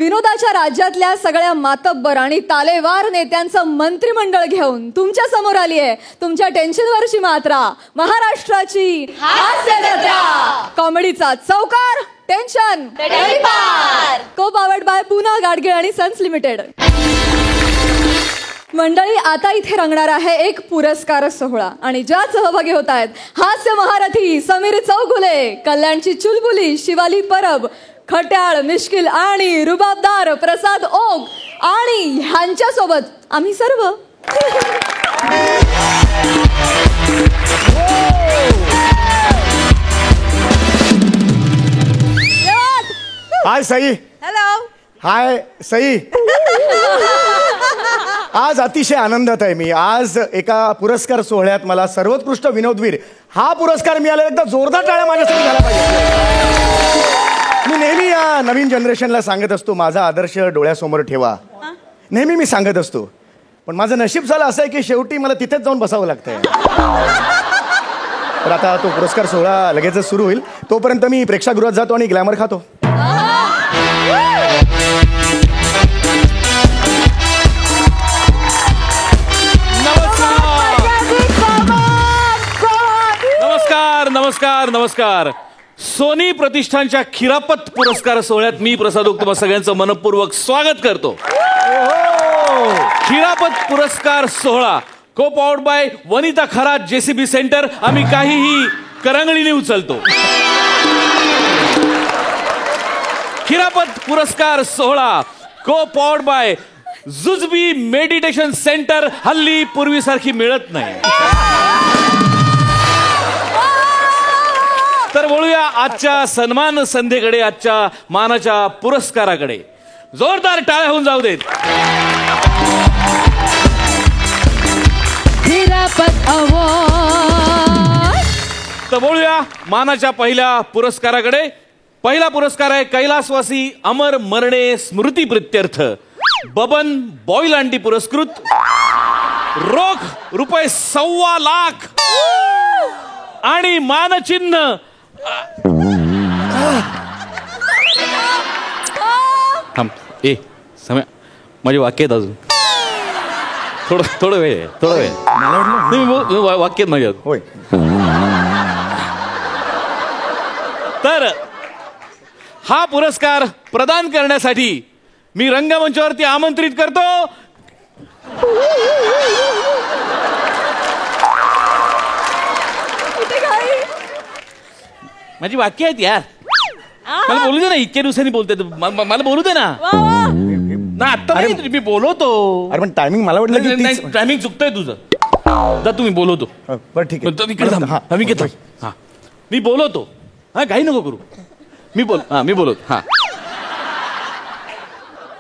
विनोदाच्या राज्यातल्या सगळ्या मातब्बर आणि तालेवार नेत्यांचं मंत्रिमंडळ घेऊन तुमच्या समोर आली आहे तुमच्या टेन्शनवरची मात्रा, महाराष्ट्राची हास्यजत्रा, कॉमेडीचा चौकार, टेन्शन को पावर्ड बाय पूना गाडगीळ आणि सन्स लिमिटेड. मंडळी, आता इथे रंगणार आहे एक पुरस्कार सोहळा आणि ज्या सहभागी होत आहेत हास्य महारथी समीर चौगुले, कल्याणची चुलबुली शिवाली परब, खट्याळ मिश्किल आणि रुबाबदार प्रसाद ओक आणि ह्यांच्या सोबत आम्ही सर्व. हाय सई. हॅलो. हाय सई. आज अतिशय आनंदात आहे मी. आज एका पुरस्कार सोहळ्यात मला सर्वोत्कृष्ट विनोदवीर हा पुरस्कार मिळाला. एकदा जोरदार टाळ्या माझ्यासाठी झाला पाहिजे. मी नेहमी या नवीन जनरेशनला सांगत असतो माझा आदर्श डोळ्यासमोर ठेवा. नेहमी मी सांगत असतो, पण माझं नशीब झालं असं आहे की शेवटी मला तिथेच जाऊन बसावं लागतंय. तर आता तो पुरस्कार सोहळा लगेचच सुरू होईल. तोपर्यंत मी प्रेक्षागृहात जातो आणि ग्लॅमर खातो. नमस्कार नमस्कार नमस्कार. सोनी प्रतिष्ठानच्या खिरापत पुरस्कार सोहळ्यात मी प्रसाद ओक तुम्हा सगळ्यांचं मनपूर्वक स्वागत करतो. खिरापत पुरस्कार सोहळा को powered by Vanita Kharat JCB centre. आम्ही काहीही करंगळीने उचलतो. खिरापत पुरस्कार सोहळा को पावर्ड बाय जुजबी मेडिटेशन सेंटर. हल्ली पूर्वीसारखी मिळत नाही. तर बोलूया आजच्या सन्मान संध्येकडे, आजच्या मानाच्या पुरस्काराकडे. जोरदार टाळ्या होऊन जाऊ देत. तर बोलूया मानाच्या पहिल्या पुरस्काराकडे. पहिला पुरस्कार आहे कैलासवासी अमर मरणे स्मृती प्रित्यर्थ बबन बॉयलांडी पुरस्कृत. रोख ₹1.25 लाख आणि मानचिन्ह. समय माझे वाक्य आहेत अजून. थोडं वेळ वाक्य आहेत माझ्यात. होय. तर हा पुरस्कार प्रदान करण्यासाठी मी रंगमंचावरती आमंत्रित करतो माझी वाक्य आहेत यार. मला बोलू दे ना. इतक्या दिवसांनी बोलते मला बोलू दे ना. आता नाही मी बोलवतो. अरे पण टायमिंग मला वाटलं की टायमिंग चुकतोय तुझं. तुम्ही बोलवतो. बरं ठीक आहे. मी बोलवतो. हा काही नको करू. मी बोलवतो. हा.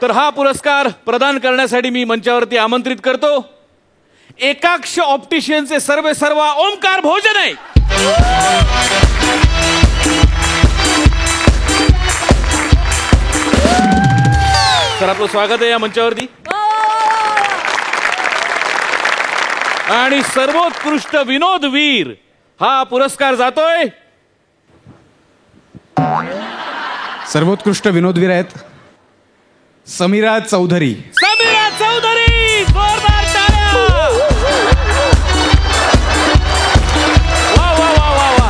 तर हा पुरस्कार प्रदान करण्यासाठी मी मंचावरती आमंत्रित करतो एकाक्ष ऑप्टिशियनचे सर्वेसर्वा ओमकार भोजन आहे. तर आपलं स्वागत आहे या मंचावरती. आणि सर्वोत्कृष्ट विनोदवीर हा पुरस्कार जातोय. सर्वोत्कृष्ट विनोदवीर आहेत समीरा चौधरी. समीरा चौधरी. जोरदार टाळ्या. वा वा वा वा वा.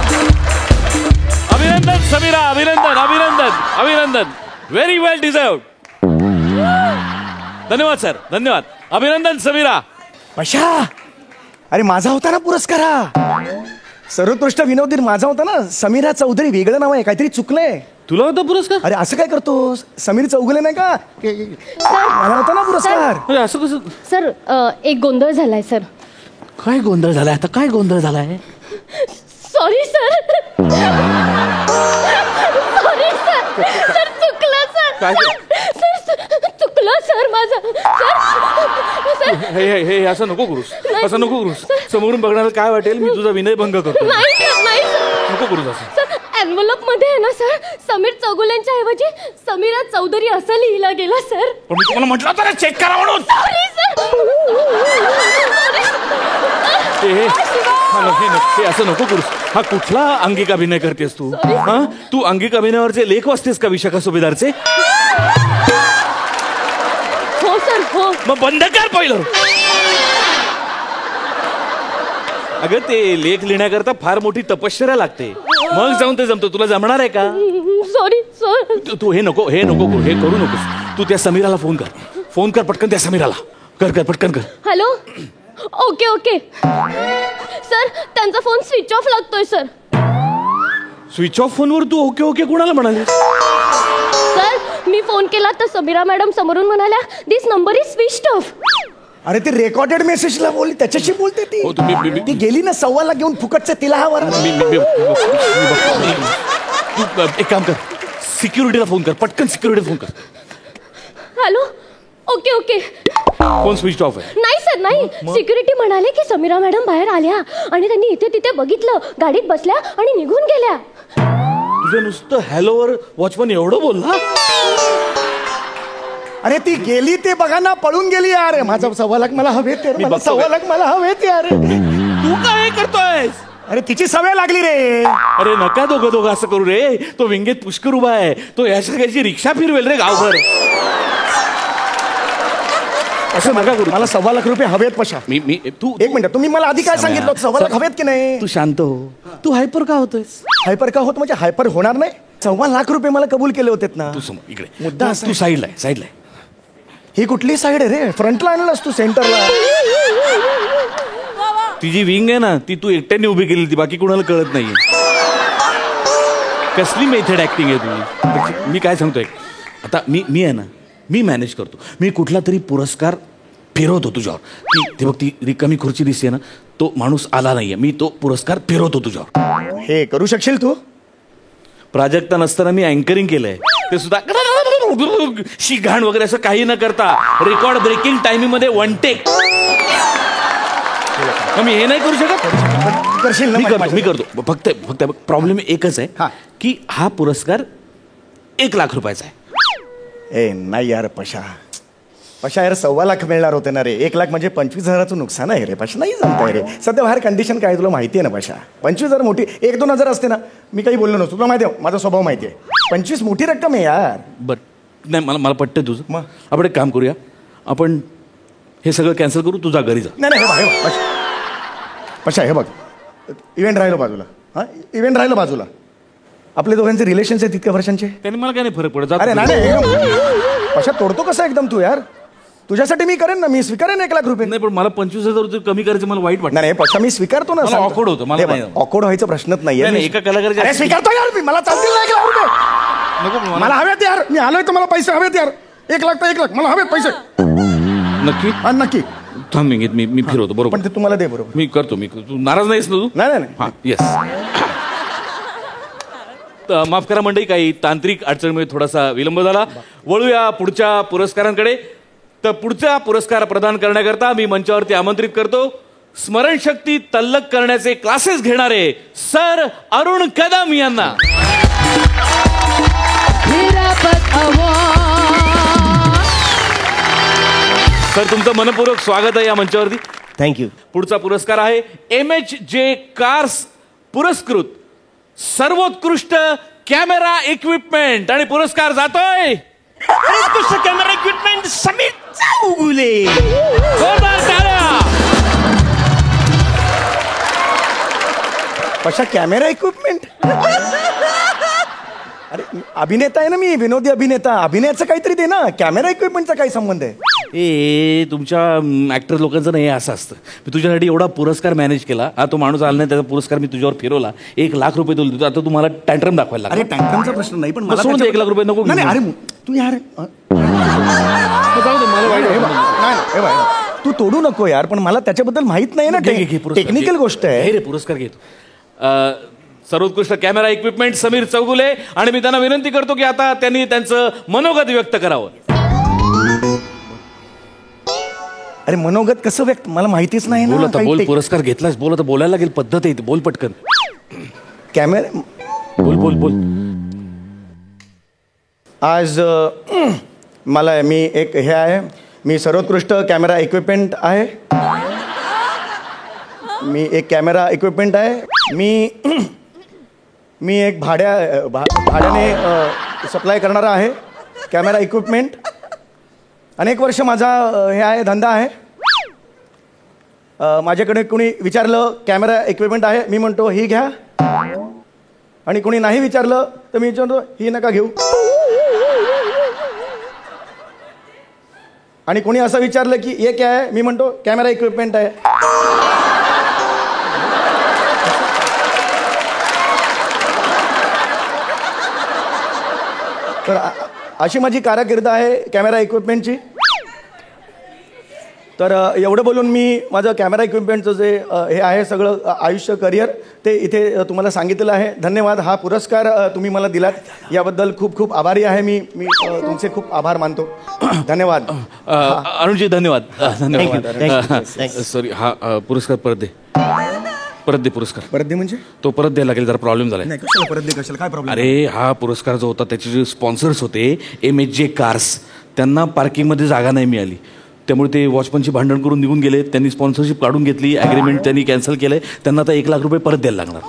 अभिनंदन समीरा. अभिनंदन अभिनंदन अभिनंदन. व्हेरी वेल डिझर्व्ड. धन्यवाद सर. धन्यवाद. अभिनंदन समीरा. पशा, अरे माझा होता ना पुरस्कार हा. सर्वोत्कृष्ट विनोदवीर माझा होता ना. समीरा चौधरी वेगळं नाव आहे. काहीतरी चुकलंय. तुला होता पुरस्कार? अरे असं काय करतो. समीर चौगुले नाही का. मला होता ना पुरस्कार. अरे असं कसं. सर एक गोंधळ झालाय सर. काय गोंधळ झालाय आता. काय गोंधळ झालाय. Sorry sir. Sorry sir. Sir चुकलं सर. काय चुकलं सर माझं. सर हे असं नको करूस. असं नको करूस. समोरून बघणारा काय वाटेल. मी तुझा विनयभंग करतो. नाही नको करूस असं. सर एनव्हलप मध्ये आहे ना सर समीर चौगुलेंच्या ऐवजी समीरा चौधरी असं लिहिलं गेलं सर. पण मी तुम्हाला म्हटलं होतं ना चेक करा म्हणून. Sorry sir. हे असं नको करूस. हा कुठला अंगिक अभिनय करतेस तू. हा तू अंगिक अभिनयावरचे लेख वाचतेस का विशाखा सुभेदारचे. हो सर हो. मग बंद कर पहिलं. अगं ते लेख लिहिण्याकरता फार मोठी तपश्चर्या लागते, मग जाऊन ते जमतो. तुला जमणार आहे का? Sorry sir. तू हे नको हे करू नकोस. तू त्या समीराला फोन कर पटकन त्या समीराला. कर पटकन कर. हॅलो. ओके ओके सर, त्यांचा फोन स्विच ऑफ लागतोय सर. स्विच ऑफ फोनवर तू ओके ओके कुणाला म्हणाली? सर मी फोन केला तर समीरा मॅडम समोरून म्हणाल्या दिस नंबर इज स्विच ऑफ. अरे ती रेकॉर्डेड मेसेजला बोलली, त्याच्याशी बोलते ती. हो, ती गेली ना 1.25 लाख घेऊन फुकटचं, तिला हा वर. तू एक काम कर, सिक्युरिटीला फोन कर पटकन. सिक्युरिटीला फोन कर. Hello. Okay okay. Phone switch off आहे. नाही सर नाही. सिक्युरिटी म्हणाले की समीरा मॅडम बाहेर आल्या आणि त्यांनी इथे तिथे बघितलं, गाडीत बसल्या आणि निघून गेल्या. तुझं नुसतं हॅलोवर वॉचमन एवढं बोलला? अरे ती गेली ते बघा ना, पळून गेली यार. माझा 1.25 लाख मला हवेत यार. 1.25 लाख मला हवेत यार. तू काय करतोय? अरे तिची सवय लागली रे. अरे नका दोघं असं करू रे. तो विंगेत पुष्कर उभा आहे, तो या सगळ्याची रिक्षा फिरवेल रे गावभर. असं नका करू. मला 1.25 लाख रुपये हवेत पशा. मी तू एक मिनिट, तुम्ही मला आधी काय सांगितलं? 1.25 लाख हवेत की नाही? तू शांत हो. तू हायपर का होतोयस? हायपर का होत म्हणजे हायपर होणार नाही. 1.25 लाख रुपये मला कबूल केले होते ना. तू समोर इकडे मुद्दा असा तू आहे. साईडला आहे. ही कुठली साईड आहे रे? फ्रंटला आणलास तू सेंटरला? ती जी विंग आहे ना ती तू एकट्याने उभी केली, ती बाकी कोणाला कळत नाहीये. कसली मेथड ऍक्टिंग आहे तुझी? मी काय सांगतोय, आता मी आहे ना, मी मॅनेज करतो. मी कुठला तरी पुरस्कार फिरवतो तुझ्यावर. ते बघ ती रिकामी खुर्ची दिसते ना, तो माणूस आला नाहीये, मी तो पुरस्कार फिरवतो तुझ्यावर. हे करू शकशील तू? प्राजक्ता नसताना मी अँकरिंग केलंय, ते सुद्धा शिघाण वगैरे असं काही न करता रेकॉर्ड ब्रेकिंग टायमिंग मध्ये 1 टेक. मी हे नाही करू शकत. करशील ना? मी करतो. फक्त प्रॉब्लेम एकच आहे हा. की हा पुरस्कार 1 लाख रुपयाचा आहे. ए नाही यार पशा यार, 1.25 लाख मिळणार होते ना रे. 1 लाख म्हणजे 25,000चं नुकसान आहे रे पशा. नाही जमतंय रे. सध्या बाहेर कंडिशन काय तुला माहिती आहे ना पशा. 25,000 मोठी, 1-2 हजार असते ना मी काही बोललो नसतो. तुला माहिती आहे माझा स्वभाव माहिती आहे. 25 मोठी रक्कम आहे यार. बर नाही, मला पटतं तुझं. मग? आपण एक काम करूया, आपण हे सगळं कॅन्सल करू, तुझा घरी जा. नाही हे बघ पशा हे बघ, इव्हेंट राहिलो बाजूला. हां इव्हेंट राहिलो बाजूला. आपले दोघांचे रिलेशन्स आहेत तितक्या वर्षांचे. त्यांनी मला काय नाही फरक पडत. अरे नाही पशा तोडतो कसा एकदम तू यार. तुझ्यासाठी मी करेन ना, मी स्वीकारेन 1 लाख रुपये. नाही पण मला 25,000 रुपये कमी करायचं मला वाईट वाटतं. नाही पशा मी स्वीकारतो ना. मला awkward होतं, मला नाही. ऑकवर्ड व्हायचा प्रश्नच नाही, नाहीये. एका कलाकाराच्या- अरे स्वीकारतो यार मी. मला चालतील ना 1 लाख रुपये. नको मला हवेत यार. मी आलोय तर मला पैसे हवेत यार. 1 लाख तर 1 लाख मला हवेत पैसे. नक्की हा नक्की. थांब मी फिरवतो. बरोबर पण ते तुम्हाला दे. बरोबर मी करतो. तू नाराज नाहीस ना? तू नाही हा येस. माफ करा मंडळी, काही तांत्रिक अडचणीमुळे थोडासा विलंब झाला. वळूया पुढच्या पुरस्कारांकडे. तर पुढचा पुरस्कार प्रदान करण्याकरता मी मंचावरती आमंत्रित करतो स्मरणशक्ती तल्लक करण्याचे क्लासेस घेणारे सर अरुण कदम यांना. सर तुमचं मनपूर्वक स्वागत आहे या मंचावरती. थँक्यू. पुढचा पुरस्कार आहे MHJ कार्स पुरस्कृत सर्वोत्कृष्ट कॅमेरा इक्विपमेंट आणि पुरस्कार जातोय कॅमेरा इक्विपमेंट समीर चौगुले. जोरदार टाळ्या. कशा कॅमेरा इक्विपमेंट? अरे अभिनेता आहे ना मी, विनोदी अभिनेता. अभिनयाचं काहीतरी दे ना. कॅमेरा इक्विपमेंटचा काय संबंध आहे? तुमच्या ऍक्टर लोकांचं नाही असं असतं. मी तुझ्यासाठी एवढा पुरस्कार मॅनेज केला, हा तो माणूस आला नाही, त्याचा पुरस्कार मी तुझ्यावर फिरवला. 1 लाख रुपये तुला देतो. आता तुम्हाला टँट्रम दाखवायला अरे टँकरचा प्रश्न नाही, पण मला सोडून दे. 1 लाख रुपये नको. नाही अरे तू यार मला वाईट हे बघ, तू तोडू नको यार. पण मला त्याच्याबद्दल माहित नाही ना. टेक्निकल गोष्ट आहे. हे रे पुरस्कार घेतो. सर्वोत्कृष्ट कॅमेरा इक्विपमेंट समीर चौगुले. आणि मी त्यांना विनंती करतो की आता त्यांनी त्यांचं मनोगत व्यक्त करावं. अरे मनोगत कसं व्यक्त? मला माहितीच नाही ना. बोल आता, बोल. पुरस्कार घेतलास, बोल आता. बोलायला लागेल, पद्धत आहे. बोल पटकन. कॅमेरा बोल. आज मला मी एक हे आहे, मी सर्वोत्कृष्ट कॅमेरा इक्विपमेंट आहे. मी एक कॅमेरा इक्विपमेंट आहे. मी एक भाड्याने सप्लाय करणारा आहे कॅमेरा इक्विपमेंट. अनेक वर्ष माझा हे आहे धंदा आहे. माझ्याकडे कोणी विचारलं कॅमेरा इक्विपमेंट आहे, मी म्हणतो ही घ्या. आणि कोणी नाही विचारलं तर मी विचारतो ही नका घेऊ. आणि कोणी असं विचारलं की ये क्या आहे, मी म्हणतो कॅमेरा इक्विपमेंट आहे. तर अशी माझी कारकीर्द आहे कॅमेरा इक्विपमेंटची. तर एवढं बोलून मी माझं कॅमेरा इक्विपमेंटचं जे हे आहे सगळं आयुष्य करिअर ते इथे तुम्हाला सांगितलेलं आहे. धन्यवाद. हा पुरस्कार तुम्ही मला दिलात याबद्दल खूप खूप आभारी आहे मी. तुमचे खूप आभार मानतो. धन्यवाद. अरुणजी धन्यवाद. धन्यवाद. सॉरी हा पुरस्कार परत दे. परत दे पुरस्कार. परत दे म्हणजे तो परत द्यायला लागेल, जरा प्रॉब्लेम झालाय. नाही कशाला परत दे, कशाला काय प्रॉब्लेम. अरे हा पुरस्कार जो होता त्याचे जे स्पॉन्सर्स होते MHJ कार्स, त्यांना पार्किंगमध्ये जागा नाही मिळाली, त्यामुळे ते वॉचमनची भांडण करून निघून गेले. त्यांनी स्पॉन्सरशिप काढून घेतली, ॲग्रीमेंट त्यांनी कॅन्सल केलंय. त्यांना आता 1 लाख रुपये परत द्यायला लागणार.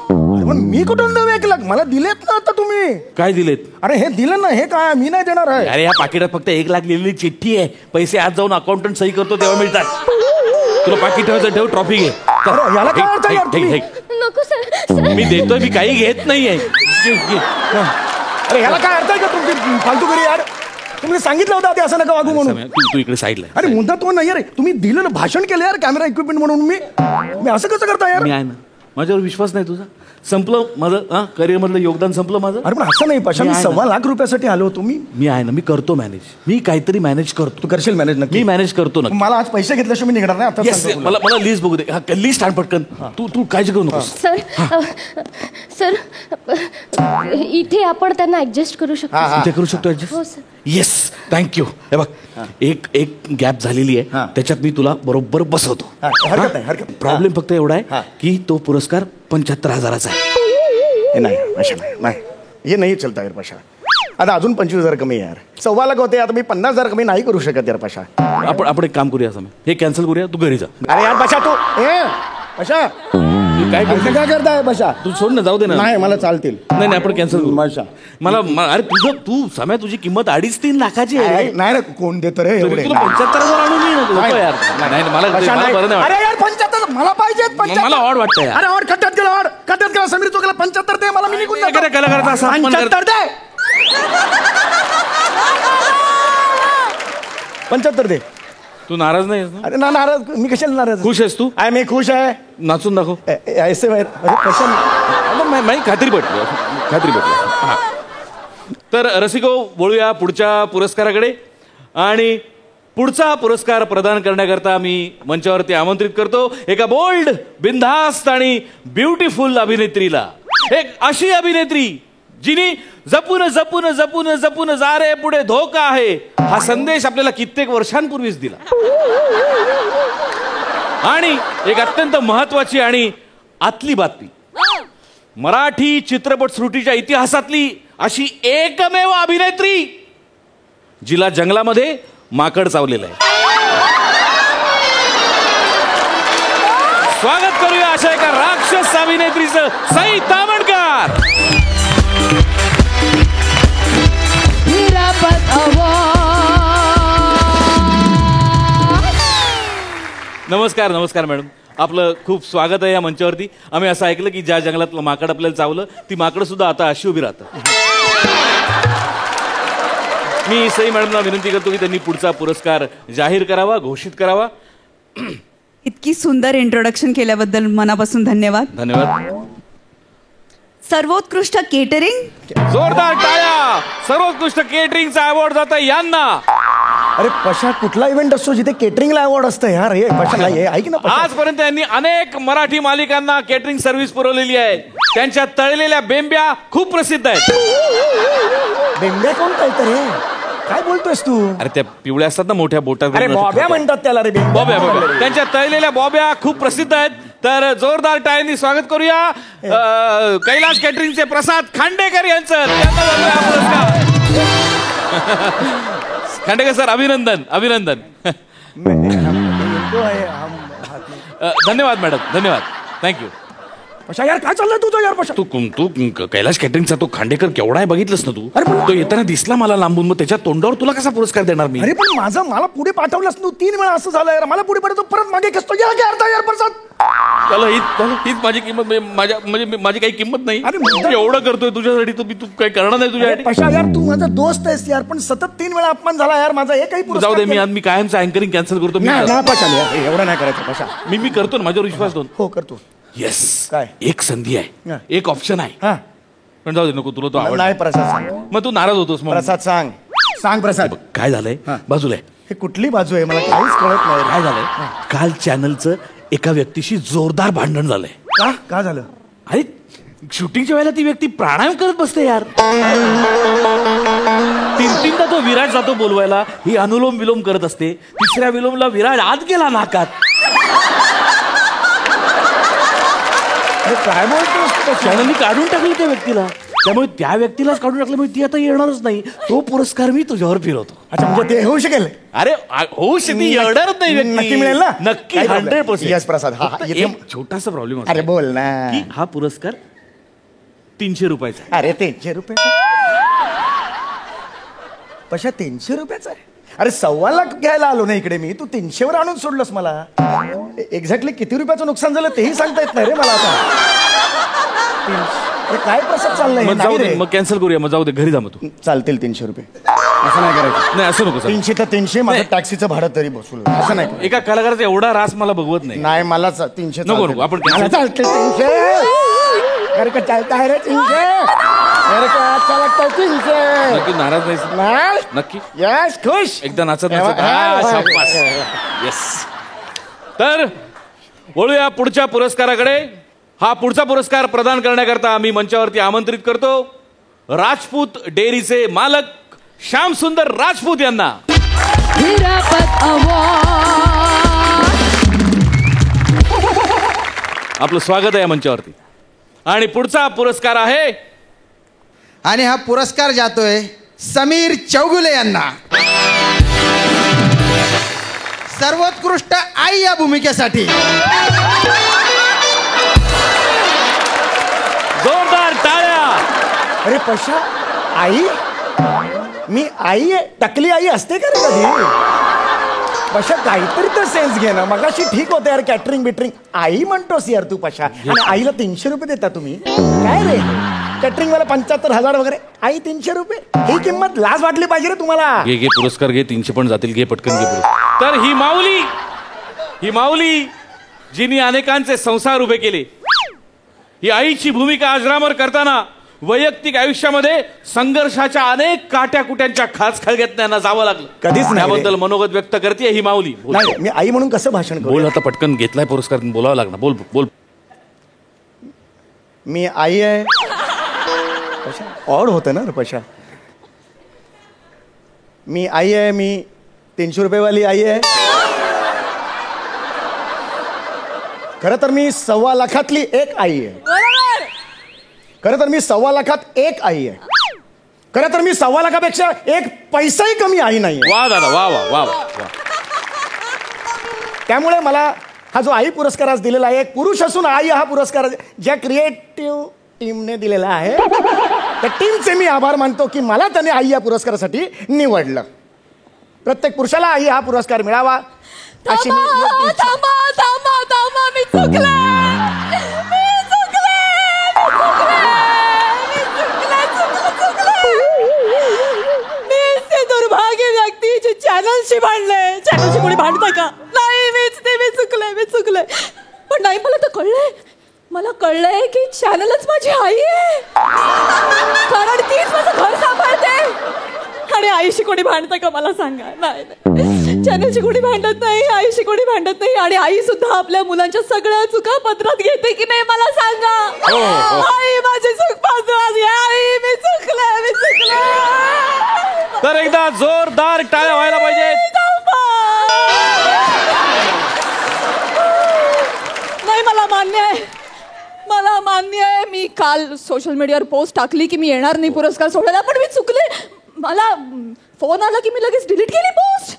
पण मी कुठून देऊ 1 लाख? मला दिलेत ना आता तुम्ही. काय दिलेत? अरे हे दिलं ना, हे काय मी नाही देणार आहे. अरे या पाकिटात फक्त 1 लाख लिहिलेली चिठ्ठी आहे. पैसे आज जाऊन अकाउंटंट सही करतो तेव्हा मिळतात. तुला पाकिट ठेवायचं ठेव, ट्रॉफी घे. अरे याला काय अर्थ आहे यार तुम्ही? नको सर. मी देतोय, मी काही घेत नाहीये. अरे ह्याला काय अर्थ आहे का तुमची फालतूगिरी यार? तुम्ही सांगितलं होतं ते असं नका वागू म्हणून. तू इकडे साईडला. अरे मुद्दा तो नाही यार. तुम्ही दिलं ना, भाषण केलं यार कॅमेरा इक्विपमेंट म्हणून. मी असं कसं करता यार? मी आहे ना, माझ्यावर विश्वास नाही तुझा? संपलं माझं करिअर मधलं योगदान संपलं माझं. अरे पण असं नाही पशा, मी 1.25 लाख रुपयासाठी आलो होतो. मी आहे ना, मी करतो मॅनेज. मी काहीतरी मॅनेज करतो. तू करशील मॅनेज नक्की? मी मॅनेज करतो ना. मला आज पैसे घेतल्याशिवाय मी निघणार नाही आता. Yes, मला लिस्ट बघू दे. लिस्ट आण पटकन. तू काळजी करू नकोस. सर इथे आपण त्यांना ऍडजस्ट करू शकतो. ते करू शकतो हो ऍडजस्ट. सर. Yes, thank you. हे बघ, एक गॅप झालेली आहे, त्याच्यात मी तुला बरोबर बसवतो. हरकत नाही, हरकत नाही. प्रॉब्लेम फक्त एवढा आहे की तो पुरस्कार 75,000चा आहे. नाही पशा, नाही हे नाही चलता यार पशा. आता अजून 25,000 कमी यार. 1.25 लाख होते, आता मी 50,000 कमी नाही करू शकत यार पशा. आपण एक काम करूया, समय हे कॅन्सल करूया, तू घरी जा. अरे यार पशा, तू पशा काय काय करताय पशा? तू सोड ना, जाऊ दे ना. नाही मला चालतील. नाही आपण कॅन्सल करू. पशा मला अरे तू समय तुझी किंमत 2.5-3 लाखाची आहे. नाही रे, कोण देत रे एवढे? तुला 75,000 आणून ये ना यार. नाही मला बरं नाही. अरे यार 75 मला पाहिजेत. मला ऑड वाटतंय. अरे ऑड खड्ड्यात गेला, ऑड खड्ड्यात गेला. समीर चौकला 75 दे मला, मी निघून जातो. कलाकाराचा असा अपमान 75 दे. 75 दे. तू नाराज नाही? अरे ना नाराज मी कशाला नाराज? खुश आहेस तू? मी खुश आहे. नाचून दाखव. ऐसे अरे कशाला? खात्री पटली. तर रसिको, बोलूया पुढच्या पुरस्काराकडे. आणि पुढचा पुरस्कार प्रदान करण्याकरता मी मंचावरती आमंत्रित करतो एका बोल्ड, बिनधास्त आणि ब्युटिफुल अभिनेत्रीला. एक अशी अभिनेत्री जिने जपून जपून जपून जपून जा रे पुढे धोका आहे हा संदेश आपल्याला कित्येक वर्षांपूर्वीच दिला. आणि एक अत्यंत महत्वाची आणि आतली बातमी, मराठी चित्रपटसृष्टीच्या इतिहासातली अशी एकमेव अभिनेत्री जिला जंगलामध्ये माकड चावलेलं आहे. स्वागत करूया अशा एका राक्षस अभिनेत्रीचं, सई तावणकर. नमस्कार. नमस्कार मॅडम, आपलं खूप स्वागत आहे या मंचावरती. आम्ही असं ऐकलं की ज्या जंगलातलं माकड आपल्याला चावलं ती माकडं सुद्धा आता अशी उभी राहतात. मी सई मॅडमला विनंती करतो की त्यांनी पुढचा पुरस्कार जाहीर करावा, घोषित करावा. इतकी सुंदर इंट्रोडक्शन केल्याबद्दल मनापासून धन्यवाद. धन्यवाद. सर्वोत्कृष्ट केटरिंग, जोरदार टाळ्या. सर्वोत्कृष्ट केटरिंगचा अवॉर्ड जाता यांना. अरे पशा, कुठला इव्हेंट असतो जिथे केटरिंगला अवॉर्ड असतं यार? हे पशा हे ऐक ना. आजपर्यंत यांनी अनेक मराठी मालिकांना केटरिंग सर्व्हिस पुरवलेली आहे. त्यांच्या तळलेल्या बेंब्या खूप प्रसिद्ध आहेत. बेंब्या कोण काहीतरी काय बोलतोयस तू? अरे त्या पिवळ्या असतात ना मोठ्या बोटात. अरे बॉब्या म्हणतात त्याला रे. बॉब्या. त्यांच्या तळलेल्या बॉब्या खूप प्रसिद्ध आहेत. तर जोरदार टाळ्यांनी स्वागत करूया कैलास केटरिंगचे प्रसाद खांडेकर यांचं. खांडेकर सर, अभिनंदन. अभिनंदन. धन्यवाद मॅडम, धन्यवाद. थँक्यू. पशा यार काय चाललंय तुझं यार पशा? तू कैलाश कॅटरिंगचा तो खांडेकर केवढा आहे बघितलंस ना तू? अरे पण- तो येताना दिसला मला लांबून, मग त्याच्या तोंडावर तुला कसा पुरस्कार देणार मी? अरे पण मला पुढे पाठवलंस तू 3 वेळा असं झालं यार. मला पुढे पाठवतो परत मागे कसतो यार अर्धा यार प्रसाद. त्याला हीच माझी किंमत, माझी काही किंमत नाही. अरे मुद्दा- एवढं करतोय तुझ्यासाठी, तू काही करणार नाही तुझ्यासाठी? पशा यार तू माझा दोस्त आहेस यार, पण सतत 3 वेळा अपमान झाला यार माझा. हे काही जाऊ दे, मी कायमचं अँकरिंग कॅन्सल करतो. नाही पशा यार एवढं नाही करायचं पशा. मी करतो ना, माझ्यावर विश्वास ठेव. हो करतो. येस, काय? एक संधी आहे, हा. एक ऑप्शन आहे. हा पण जाऊ दे, नको, तुला तो आवडला. नाही प्रसाद सांग. मग तू नाराज होतोस मग. प्रसाद सांग प्रसाद. काय झालंय? हा. बाजूला आहे. हे कुठली बाजू आहे मला काहीच कळत नाही. काय झालंय? काल चॅनलचं एका व्यक्तीशी जोरदार भांडण झालंय. का झालं? अरे शूटिंगच्या वेळेला ती व्यक्ती प्राणायाम करत बसते यार. 3-3दा तो विराट जातो बोलवायला, ही अनुलोम विलोम करत असते. 3ऱ्या विलोमला विराट आत गेला नाकात. अरे काय बोलतोस? चॅनलनी काढून टाकलं त्या व्यक्तीला. त्यामुळे त्या व्यक्तीलाच काढून टाकल्यामुळे ती आता येणारच नाही. तो पुरस्कार मी तुझ्यावर फिरवतो. अच्छा म्हणजे ते होऊ शकेल? अरे होऊ शकते, येणारच नाही व्यक्ती. नक्की मिळेल ना? नक्की, काय problem? 100%. Yes, प्रसाद. हा, फक्त इथे- एक छोटासा प्रॉब्लेम अरे बोल ना. की हा पुरस्कार 300 रुपयाचा आहे. अरे 300 रुपये पशा 300 रुपयाचा आहे? अरे 1.25 लाख घ्यायला आलो ना इकडे मी, तू 300 वर आणून सोडलंस मला. एक्झॅक्टली किती रुपयाचं नुकसान झालं तेही सांगता येत नाही रे मला आता. 300 हे काय प्रसाद चाललंय? मग जाऊ नाही दे, रे. मग कॅन्सल करूया. मग जाऊ दे, घरी जा मग तू. चालतील 300 रुपये. असं नाही करायचं. नाही, असं नको सर. 300 तर 300 माझं नाही. टॅक्सीचं भाडं तरी बसू. असं नाही करायचं. एका कलाकाराचा एवढा रास मला बघवत नाही. नाही मला 300 नको, चालतील. नको, आपण मला cancel- चालतील 300. अरे का चालता है रे 300? अरे का अच्छा लगता है 300? नक्की नाराज नाही? नाही नक्की यस खुश. एकदा नाचत हा, नाचत. हा, हा, हा. शाबास. येस. तर वळूया पुढच्या पुरस्काराकडे. हा पुढचा पुरस्कार प्रदान करण्याकरता मी मंचावरती आमंत्रित करतो राजपूत डेअरीचे मालक श्याम सुंदर राजपूत यांना. हिरापत अवॉर्ड. आपलं स्वागत आहे या मंचावरती. आणि पुढचा पुरस्कार आहे, आणि हा पुरस्कार जातोय समीर चौगुले यांना सर्वोत्कृष्ट आई या भूमिकेसाठी. जोरदार टाळ्या. अरे पशा आई? मी आई आहे? टकली आई असते का रे कधी? पशा काहीतरी तर सेन्स घे ना. मगाशी ठीक होतं यार कॅटरिंग बिटरिंग. आई म्हणतोस यार तू पशा. आणि आईला 300 रुपये देता तुम्ही? काय रे कॅटरिंग वाला 75,000 वगैरे, आई 300 रुपये? ही किंमत लाज वाटली पाहिजे रे तुम्हाला. घे पुरस्कार घे. 300 पण जातील. घे पटकन घे पुरस्कार. तर ही माऊली जिने अनेकांचे संसार उभे केले, ही आईची भूमिका अजरामर करताना वैयक्तिक आयुष्यामध्ये संघर्षाच्या अनेक काट्याकुट्यांच्या खाचखळग्यात त्यांना जावं लागलं. कधीच नाही रे. त्याबद्दल मनोगत व्यक्त करते ही माऊली. नाही मी आई म्हणून कसं भाषण बोल करू? आता पटकन. घेतलाय पुरस्कार, बोलावं लागणार. बोल बोल. मी आई आहे. पशा ऑड होतं ना रे पशा. मी आई आहे. मी 300 रुपयेवाली आई आहे. खरं तर मी 1.25 लाखातली एक आई आहे. खरं तर मी 1.25 लाखात एक आई आहे. खरं तर मी 1.25 लाखापेक्षा एक पैसाही कमी आई नाही. वा दादा, वा वा वा वा. त्यामुळे मला हा जो आई पुरस्कार आज दिलेला आहे, एक पुरुष असून आई हा पुरस्कार ज्या क्रिएटिव्ह टीमने दिलेला आहे त्या टीमचे मी आभार मानतो की मला त्याने आई या पुरस्कारासाठी निवडलं. प्रत्येक पुरुषाला आई हा पुरस्कार मिळावा अशी मी योग्य इच्छा- थांबा मी चुकले. मी ते दुर्भाग्य व्यक्ती जे चॅनलशी भांडले. चॅनलशी कोणी भांडतंय का? नाही मी चुकले. पण नाही मला कळलंय की चॅनलच माझी आई आहे. कारण तीच माझं घर सांभाळते. आणि आईशी कोणी भांडतंय का मला सांगा? नाही चॅनलशी कोणी भांडत नाही, आईशी कोणी भांडत नाही. आणि आई सुद्धा आपल्या मुलांच्या सगळ्या चुका पदरात घेते की नाही मला सांगा? आई माझी चूक पदरात घे. आई मी चुकले. तर एकदा जोरदार टाळ्या व्हायला पाहिजे. नाही मला मान्य आहे. मी काल सोशल मीडियावर पोस्ट टाकली की मी येणार नाही पुरस्कार सोडायला, पण मी चुकले. मला फोन आला की मी लगेच डिलीट केली पोस्ट.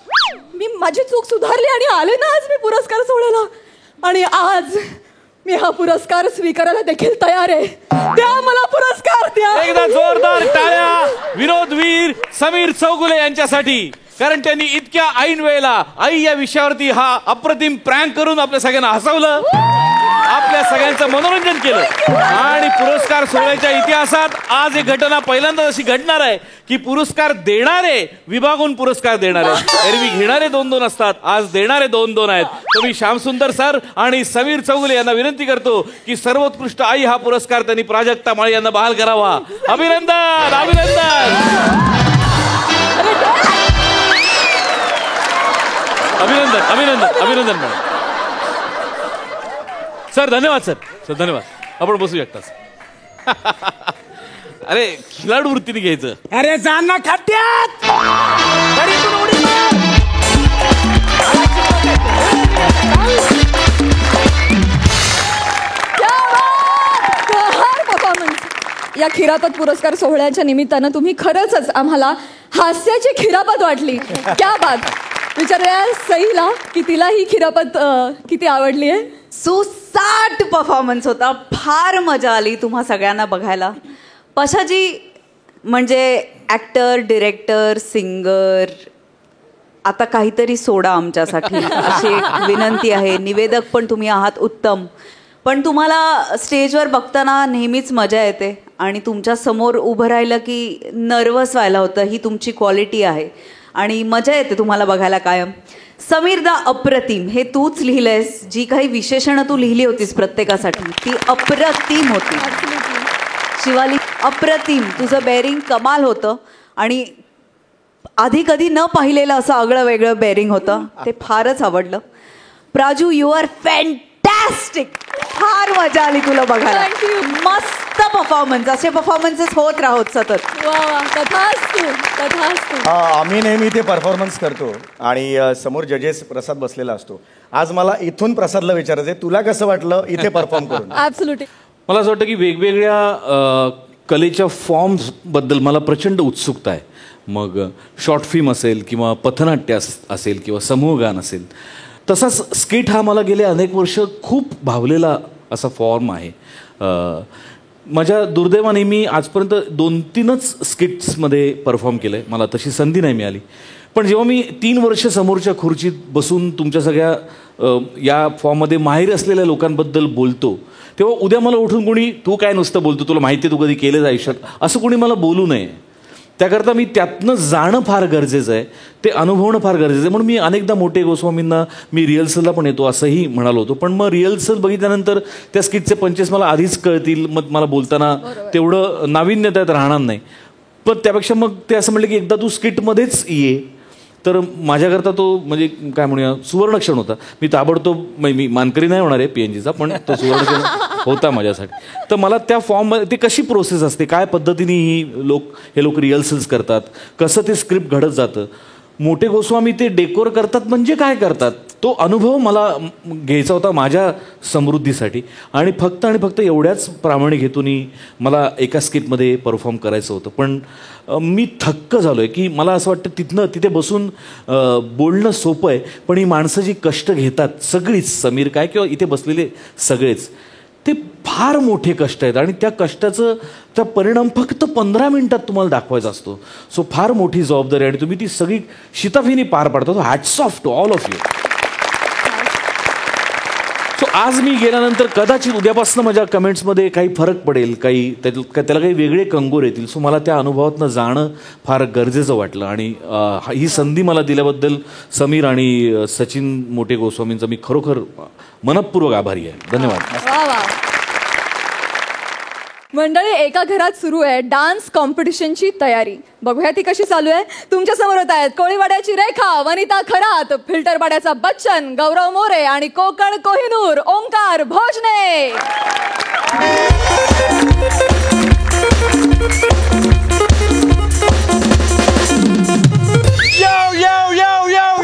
मी माझी चूक सुधारली आणि आले ना आज मी पुरस्कार सोडायला. आणि आज मी हा पुरस्कार स्वीकारायला देखील तयार आहे. द्या मला पुरस्कार द्या. एकदा जोरदार टाळ्या विनोदवीर समीर चौगुले यांच्यासाठी, कारण त्यांनी इतक्या ऐन वेळेला आई या विषयावरती हा अप्रतिम प्रँक करून आपल्या सगळ्यांना हसवलं, आपल्या सगळ्यांचं मनोरंजन केलं. आणि पुरस्कार सोहळ्याच्या इतिहासात आज एक घटना पहिल्यांदाच अशी घडणार आहे की पुरस्कार देणारे विभागून पुरस्कार देणारे. एरवी घेणारे 2-2 असतात, आज देणारे 2-2 आहेत. तर मी श्यामसुंदर सर आणि समीर चौगुले यांना विनंती करतो की सर्वोत्कृष्ट आई हा पुरस्कार त्यांनी प्राजक्ता माळी यांना बहाल करावा. अभिनंदन अभिनंदन अभिनंदन अभिनंदन अभिनंदन मॅडम. सर धन्यवाद. सर धन्यवाद. आपण बसू शकता. अरे खिलाडू वृत्तीने घ्यायचं. अरे जा ना खड्ड्यात. या खिरापत पुरस्कार सोहळ्याच्या निमित्तानं तुम्ही खरंच आम्हाला हास्याची खिरापत वाटली. क्या बात. विचारूया सईला की तिला ही खिरापत किती आवडली आहे. सुसाट परफॉर्मन्स होता. फार मजा आली तुम्हा सगळ्यांना बघायला. पशाजी म्हणजे ॲक्टर, डिरेक्टर, सिंगर, आता काहीतरी सोडा आमच्यासाठी अशी एक विनंती आहे. निवेदक पण तुम्ही आहात उत्तम, पण तुम्हाला स्टेजवर बघताना नेहमीच मजा येते आणि तुमच्या समोर उभं राहिलं की नर्वस व्हायला होतं. ही तुमची क्वालिटी आहे आणि मजा येते तुम्हाला बघायला कायम. समीरदा अप्रतिम हे तूच लिहिलंयस. जी काही विशेषणं तू लिहिली होतीस प्रत्येकासाठी ती अप्रतिम होती. शिवाली अप्रतिम. तुझं बेअरिंग कमाल होतं आणि आधी कधी न पाहिलेलं असं आगळं वेगळं बेअरिंग होतं. ते फारच आवडलं. Praju you are fantastic. फार मजा आली तुला बघायला. मस्त परफॉर्मन्स. असे परफॉर्मन्सेस होत राहोत सतत. आम्ही नेहमी इथे परफॉर्मन्स करतो आणि समोर जजेस प्रसाद बसलेला असतो. आज मला इथून प्रसादला विचारायचं आहे, तुला कसं वाटलं इथे परफॉर्म करून. ऍब्सोल्युटली. मला असं वाटतं की वेगवेगळ्या कलेच्या फॉर्म्सबद्दल मला प्रचंड उत्सुकता आहे. मग शॉर्ट फिल्म असेल किंवा पथनाट्य असेल किंवा समूहगान असेल, तसाच स्किट हा मला गेले अनेक वर्ष खूप भावलेला असा फॉर्म आहे. माझ्या दुर्दैवाने मी आजपर्यंत 2-3च स्किट्समध्ये परफॉर्म केलं आहे. मला तशी संधी नाही मिळाली. पण जेव्हा मी 3 वर्ष समोरच्या खुर्चीत बसून तुमच्या सगळ्या या फॉर्ममध्ये माहिर असलेल्या लोकांबद्दल बोलतो, तेव्हा उद्या मला उठून कोणी तू काय नुसतं बोलतो, तुला माहिती आहे तू कधी केलंच आयुष्यात, असं कोणी मला बोलू नये. त्याकरता मी त्यातनं जाणं फार गरजेचं आहे, ते अनुभवणं फार गरजेचं आहे. म्हणून मी अनेकदा मोठे गोस्वामींना मी रिहर्सलला पण येतो असंही म्हणालो होतो. पण मग रिहर्सल बघितल्यानंतर त्या स्किटचे पंचेस मला आधीच कळतील, मग मला बोलताना तेवढं नाविन्य त्यात राहणार नाही. पण त्यापेक्षा मग ते असं म्हटलं की एकदा तू स्किटमध्येच ये. तर माझ्याकरता तो म्हणजे काय म्हणूया सुवर्णक्षण होता. मी ताबडतोब मी मानकरी नाही होणार आहे PNGचा, पण तो सुवर्णक्षण होता माझ्यासाठी. तर मला त्या फॉर्ममध्ये ते कशी प्रोसेस असते, काय पद्धतीने हे लोक रिहर्सल्स करतात, कसं ते स्क्रिप्ट घडत जातं, मोठे गोस्वामी ते डेकोर करतात म्हणजे काय करतात, तो अनुभव मला घ्यायचा होता माझ्या समृद्धीसाठी. आणि फक्त एवढ्याच प्रामाणिक हेतून मला एका स्किटमध्ये परफॉर्म करायचं होतं. पण मी थक्क झालो आहे की मला असं वाटतं तिथे बसून बोलणं सोपं आहे, पण ही माणसं जी कष्ट घेतात सगळीच, समीर काय किंवा इथे बसलेले सगळेच, ते फार मोठे कष्ट आहेत आणि त्या कष्टाचा परिणाम फक्त 15 मिनिटात तुम्हाला दाखवायचा असतो. सो फार मोठी जबाबदारी आणि तुम्ही ती सगळी शिताफीने पार पाडता. So hats off to all of you. So आज मी गेल्यानंतर कदाचित उद्यापासून माझ्या कमेंट्समध्ये काही फरक पडेल, त्याला काही वेगळे कंगोर येतील. सो मला त्या अनुभवातनं जाणं फार गरजेचं वाटलं आणि ही संधी मला दिल्याबद्दल समीर आणि सचिन मोठे गोस्वामींचा मी खरोखर मनपूर्वक आभारी आहे. धन्यवाद. मंडळी, एका घरात सुरू आहे डान्स कॉम्पिटिशनची तयारी. बघूया ती कशी चालू आहे. तुमच्या समोर होत आहेत कोळीवाड्याची रेखा, वनिता खरात, फिल्टरपाड्याचा बच्चन, गौरव मोरे आणि Konkan Kohinoor Omkar Bhojane.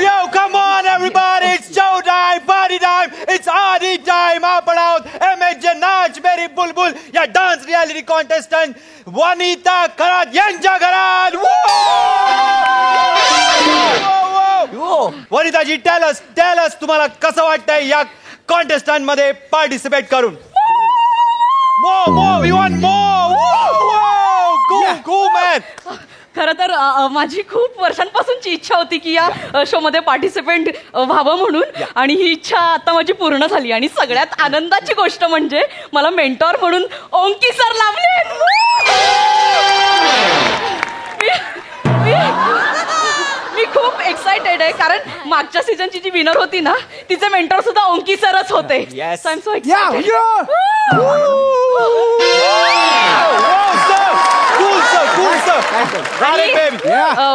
Yo, come on everybody, it's show time, party time, it's party time. आपण आहोत MHJ नाच मेरी बुलबुल या डान्स रियालिटी कॉन्टेस्टंट वनिता खरात यांच्या घरात. वनिताजी टेल अस तुम्हाला कसं वाटतंय या कॉन्टेस्टंट मध्ये पार्टिसिपेट करून more, we want more. Whoa, go man. खरं तर माझी खूप वर्षांपासूनची इच्छा होती की या शो मध्ये पार्टिसिपेंट व्हावं म्हणून आणि ही इच्छा आता माझी पूर्ण झाली आणि सगळ्यात आनंदाची गोष्ट म्हणजे मला मेंटॉर म्हणून ओंकी सर लाभले. मी खूप एक्सायटेड आहे कारण मागच्या सीझनची जी विनर होती ना तिचे मेंटॉर सुद्धा ओंकी सरच होते. Yes. So I'm so excited. आणि,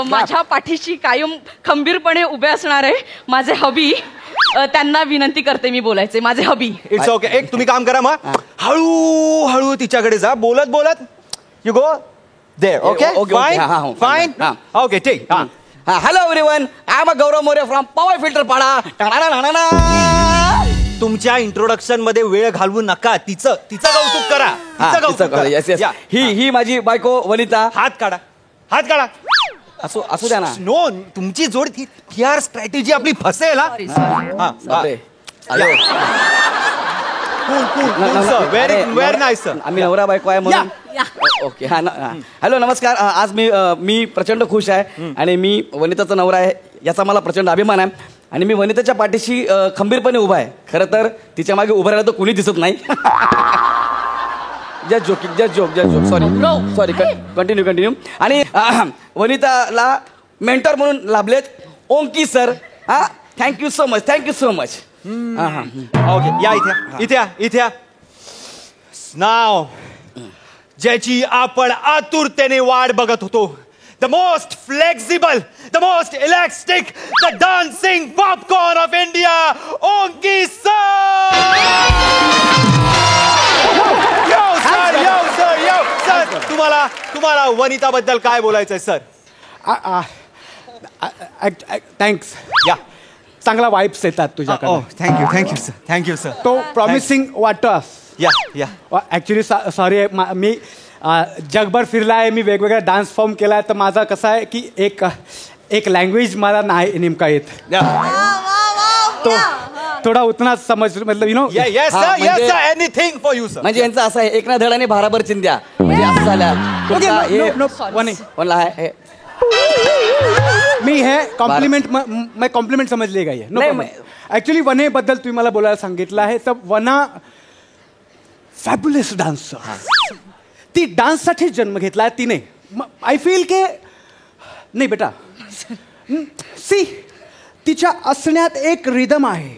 माझ्या पाठीशी कायम खंबीरपणे उभे असणारे माझे हबी त्यांना विनंती करते मी बोलायचे. माझे हबी. It's okay. एक तुम्ही काम करा मग हळू हळू तिच्याकडे जा बोलत बोलत you go there. Okay fine fine okay ठीक. Hello everyone, I am Gaurav More from power filter Pada. तुमच्या इंट्रोडक्शन मध्ये वेळ घालवू नका. तिचं कौतुक करा. तिचं कौतुक करा. Yes yes. ही माझी बायको वनिता. हात काढा. असू द्या ना. नो तुमची जोड ती आर स्ट्रॅटेजी आपली फसेल. Very nice sir. आम्ही नवरा बायको आहे म्हणून. ओके. हॅलो नमस्कार. आज मी प्रचंड खुश आहे आणि मी वनिताचा नवरा आहे याचा मला प्रचंड अभिमान आहे आणि मी वनिताच्या पाठीशी खंबीरपणे उभा आहे. खरं तर तिच्या मागे उभं राहिलं तर कोणी दिसत नाही. Just joke sorry continue. आणि वनिताला मेंटॉर म्हणून लाभलेत Onkie sir. Thank you so much. Okay या इथे नाव ज्याची आपण आतुरतेने वाट बघत होतो. The most flexible, the most elastic, the dancing popcorn of India, Onkie sir. Sir तुम्हाला वनिता बद्दल काय बोलायचंय सर? थँक्स. या चांगला वाईब्स येतात तुझ्याकडे. Thank you sir. तो प्रॉमिसिंग वाटतं. या ॲक्च्युली सॉरी मी जगभर फिरला आहे. मी वेगवेगळा डान्स फॉर्म केला आहे. तर माझा कसं आहे की एक लँग्वेज मला नाही नेमका येत. तो थोडा उतना समज मतलब you know. Yes sir anything for you sir. म्हणजे यांचं असं आहे एक ना धडाने भाराभर चिंध्या म्हणजे असं झाल्या. मी हे कॉम्प्लिमेंट समज लेगा ये. ॲक्च्युली वने बद्दल तुम्ही मला बोलायला सांगितलं आहे तर वना फॅब्युलस डान्सर. ती डान्ससाठी जन्म घेतला तिने. आय फील के नाही बेटा सी तिच्या असण्यात एक रिदम आहे.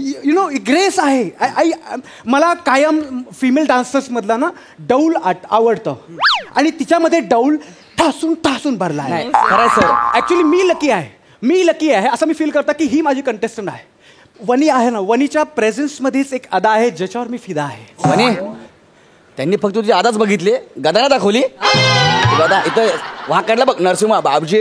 यु नो ग्रेस आहे. मला कायम फिमेल डान्सर्समधला ना डौल आवडतं आणि तिच्यामध्ये डौल ठासून भरला आहे. ॲक्च्युली मी लकी आहे असं मी फील करतो की ही माझी कंटेस्टंट आहे. वनी आहे ना वनीच्या प्रेझेन्समध्येच एक अदा आहे ज्याच्यावर मी फिदा आहे. वनी त्यांनी फक्त तुझी आदाच बघितली गदा दाखवली. गदा इथं वाकडला बघ नरसिंहा बाबजी.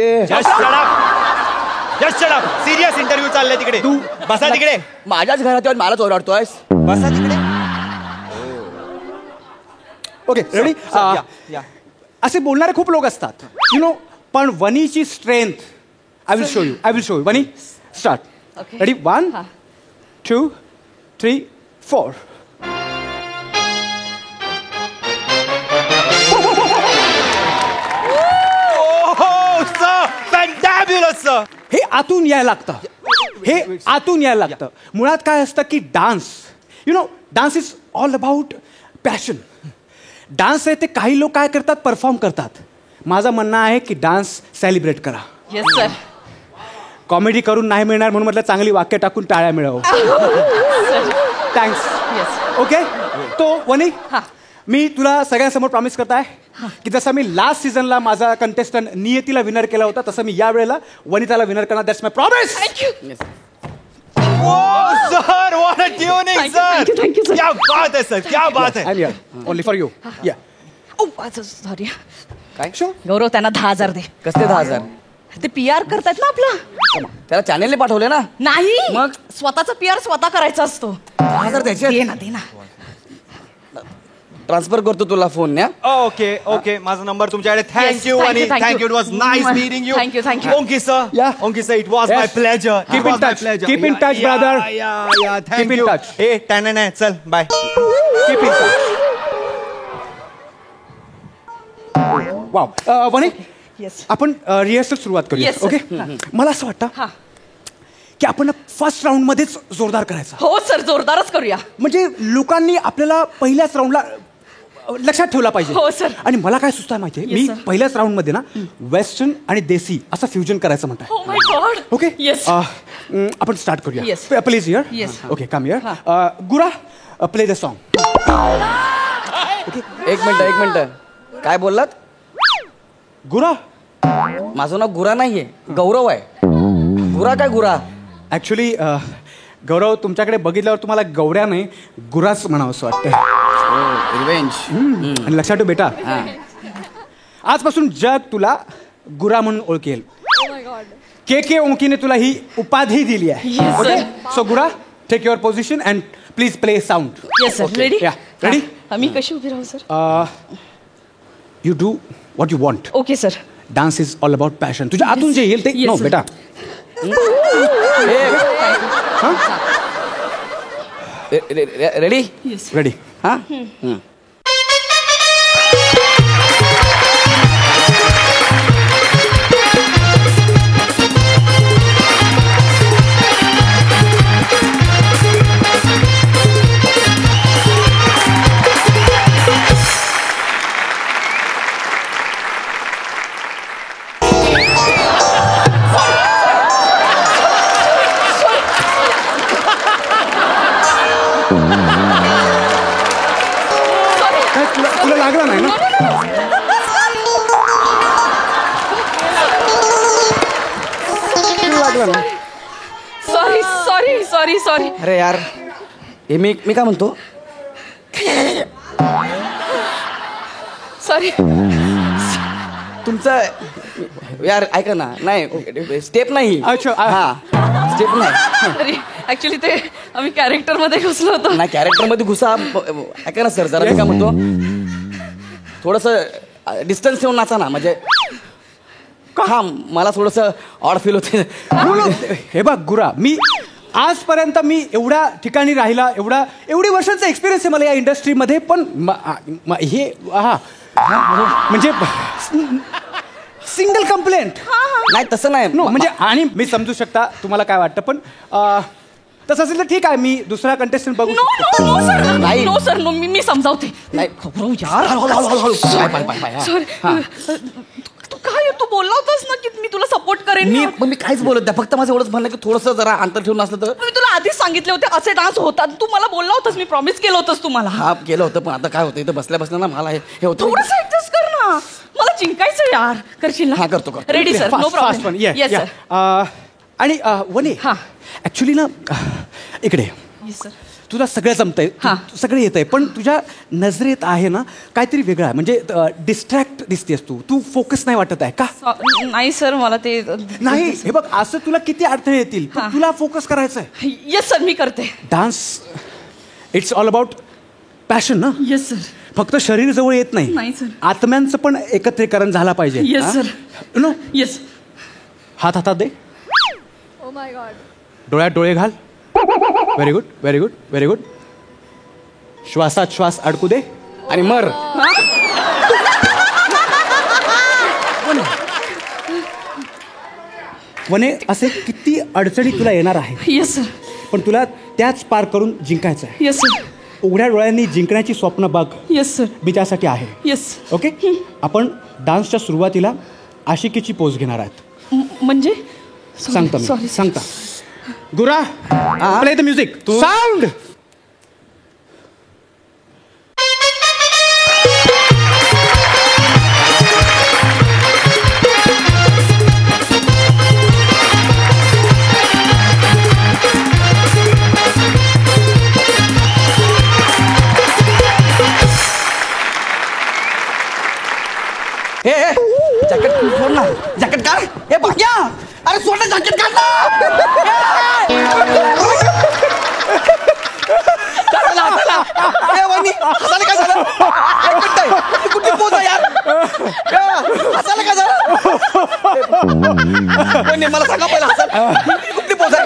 सिरियस इंटरव्ह्यू चाललाय तिकडे. तू बसा तिकडे. माझ्याच घरात येऊन मलाच ओरडतोयस. बसा तिकडे. Okay ready. असे बोलणारे खूप लोक असतात यु नो पण वनीची strength I will show you. Vani start. Ready 1 2 3 4. हे आतून यायला लागतं. मुळात काय असतं की dance you know dance is all about passion. Dance आहे ते काही लोक काय करतात परफॉर्म करतात. माझं म्हणणं आहे की डान्स सेलिब्रेट करा. Yes sir. कॉमेडी करून नाही मिळणार म्हणून म्हटलं चांगली वाक्य टाकून टाळ्या मिळव. थँक्स. ओके तो वनी मी तुला सगळ्यांसमोर प्रॉमिस करत आहे की जसं मी लास्ट सीझनला माझा कंटेस्टंट नियतीला विनर केला होता तसं मी या वेळेला वनिताला विनर करणार. That's my promise. Thank you. Sir what a tuning sir. क्या बात है सर, क्या बात है. I am here only for you. या सॉरी. काय गौरव त्यांना 10,000 दे. कसले 10,000? ते PR करतात ना आपलं. त्याला चॅनेलने पाठवले ना. नाही मग स्वतःचा PR स्वतः करायचा असतो. 10,000 द्यायचे. दे ना. ट्रान्सफर करतो तुला फोन या. ओके ओके, माझा नंबर तुमच्याकडे. थँक्यू thank आणि you, thank thank you. you. It was nice meeting you. Thank you, thank you. ओंकी sir. Yeah. ओंकी sir, it was my Yes. Pleasure. Keep in touch. Keep in touch, brother. Keep in thank you. touch. A tan चल bye. Keep in touch. Wow. वने yes आपण rehearsal सुरुवात करूया. Yes, sir. Okay, मला असं वाटतं हा की आपण फर्स्ट राऊंड मध्येच जोरदार करायचा. हो सर, जोरदारच करूया. म्हणजे लोकांनी आपल्याला पहिल्याच राऊंडला लक्षात ठेवला पाहिजे. हो, sir. आणि मला काय सुचतंय माहितीये, Yes, मी sir. पहिल्याच राऊंड मध्ये ना वेस्टर्न आणि देसी असं फ्युजन करायचं म्हणताय. Oh my God. Okay, Yes. आपण स्टार्ट करूया. Yes. Please here. Yes. Okay, come here. गुरा, प्ले द सॉन्ग. एक मिनिट. काय बोललात? गुरा. माझं नाव गुरा नाहीये, गौरव आहे. गुरा काय गुरा? ऍक्च्युली गौरव, तुमच्याकडे बघितल्यावर तुम्हाला गौऱ्या नाही गुराच म्हणावं असं वाटतं. रिवेंज. आणि लक्षात ठेव बेटा, आजपासून जग तुला गुरा म्हणून ओळखेल. के ओंकीने तुला ही उपाधी दिली आहे. Yes, sir. So Gura, take your position and please play sound. Yes sir. Ready? Ready. आम्ही कशी उभी राहू sir? You do what you want. Okay sir. Dance is all about passion. तुझ्या आतून जे येईल ते. Yes, no sir. बेटा. रेडी? येस. रेडी. हा. काय तुला लागला नाही ना? लागला ना? सॉरी. अरे यार, हे मी काय म्हणतो, सॉरी. तुमचं यार ऐका ना. नाही, स्टेप नाही. अच्छा, हा, स्टेप नाही. ऍक्च्युली ते आम्ही कॅरेक्टर मध्ये घुसलो होतो. नाही, कॅरेक्टर मध्ये घुसा. ऐका ना सर, जरा मी काय म्हणतो, थोडस डिस्टन्स ठेवून नाचा ना. म्हणजे हा, मला थोडस ऑड फील होते. हे बघ गुरा, मी आजपर्यंत एवढ्या ठिकाणी राहिला, एवढी वर्षांचा एक्सपिरियन्स आहे मला या इंडस्ट्रीमध्ये. पण हे म्हणजे सिंगल कंप्लेंट नाही, तसं नाही. म्हणजे. आणि मी समजू शकता तुम्हाला काय वाटतं, पण तसं असेल तर ठीक आहे, मी दुसरा कंटेस्टंट बघू शकतो. No sir. नाही. No sir. मी समजावते. नाही. खबरव यार. पाय. सॉरी. तू काय, तू बोलला होतास ना की मी तुला सपोर्ट करेन. मी काहीच बोलत नाही. फक्त माझं एवढंच म्हणणं की थोडंसं जरा अंतर ठेवून असलं तर. मी तुला आधीच सांगितले होते असे डान्स होतात. तू मला बोलला होतास, मी प्रॉमिस केलं होतंस तू मला. हा, केलं होतं. पण आता काय होतं, इथं बसल्या ना मला हे होतं. थोडंसं ऍडजस्ट कर ना. मला जिंकायचं यार. करशील ना? हा, करतो. Ready sir. नो फास्ट पण. प्रॉब्लेम. Yes sir. आणि वने, हा. ऍक्च्युली ना, इकडे येस सर. तुला सगळं जमतंय, हा. सगळं येतंय, पण तुझ्या नजरेत आहे ना काहीतरी वेगळं आहे. म्हणजे डिस्ट्रॅक्ट दिसतेस तू फोकस नाही वाटत आहे का? नाही सर, मला ते नाही. हे बघ, असं तुला किती अडथळे येतील, पण हा. तुला फोकस करायचं आहे. येस सर, मी करते. Dance it's all about passion ना. Yes sir. फक्त शरीर जवळ येत नाही, नाही, sir. आत्म्यांचं पण एकत्रीकरण झाला पाहिजे. Yes, sir. No, yes. हात हातात दे. Oh my god. डोळ्यात डोळे घाल. Very good, very good, very good. श्वासात श्वास अडकू दे आणि मर. वने, असे किती अडचणी तुला येणार आहे, येस सर. पण तुला त्याच पार करून जिंकायचं आहे. Yes sir. उघड्या डोळ्यांनी जिंकण्याची स्वप्न बघ. Yes sir. मी त्यासाठी आहे. येस. ओके, आपण डान्सच्या सुरुवातीला आशिकीची पोज घेणार आहात. म्हणजे सांगता मी, सॉरी. सांगता. गुरा, प्ले द म्युझिक. साऊंड. हे जॅकेट सोड ना. जॅकेट काढ. हे भाग्या, अरे सोड ना, जॅकेट काढ ना. मला हसायला. ए, वहिनी, हसायला काय झालं? एक मिनिट, कुठली पोच आहे यार? हसायला काय झालं? वहिनी, मला सांगा पहिला हसायला कुठली पोच आहे?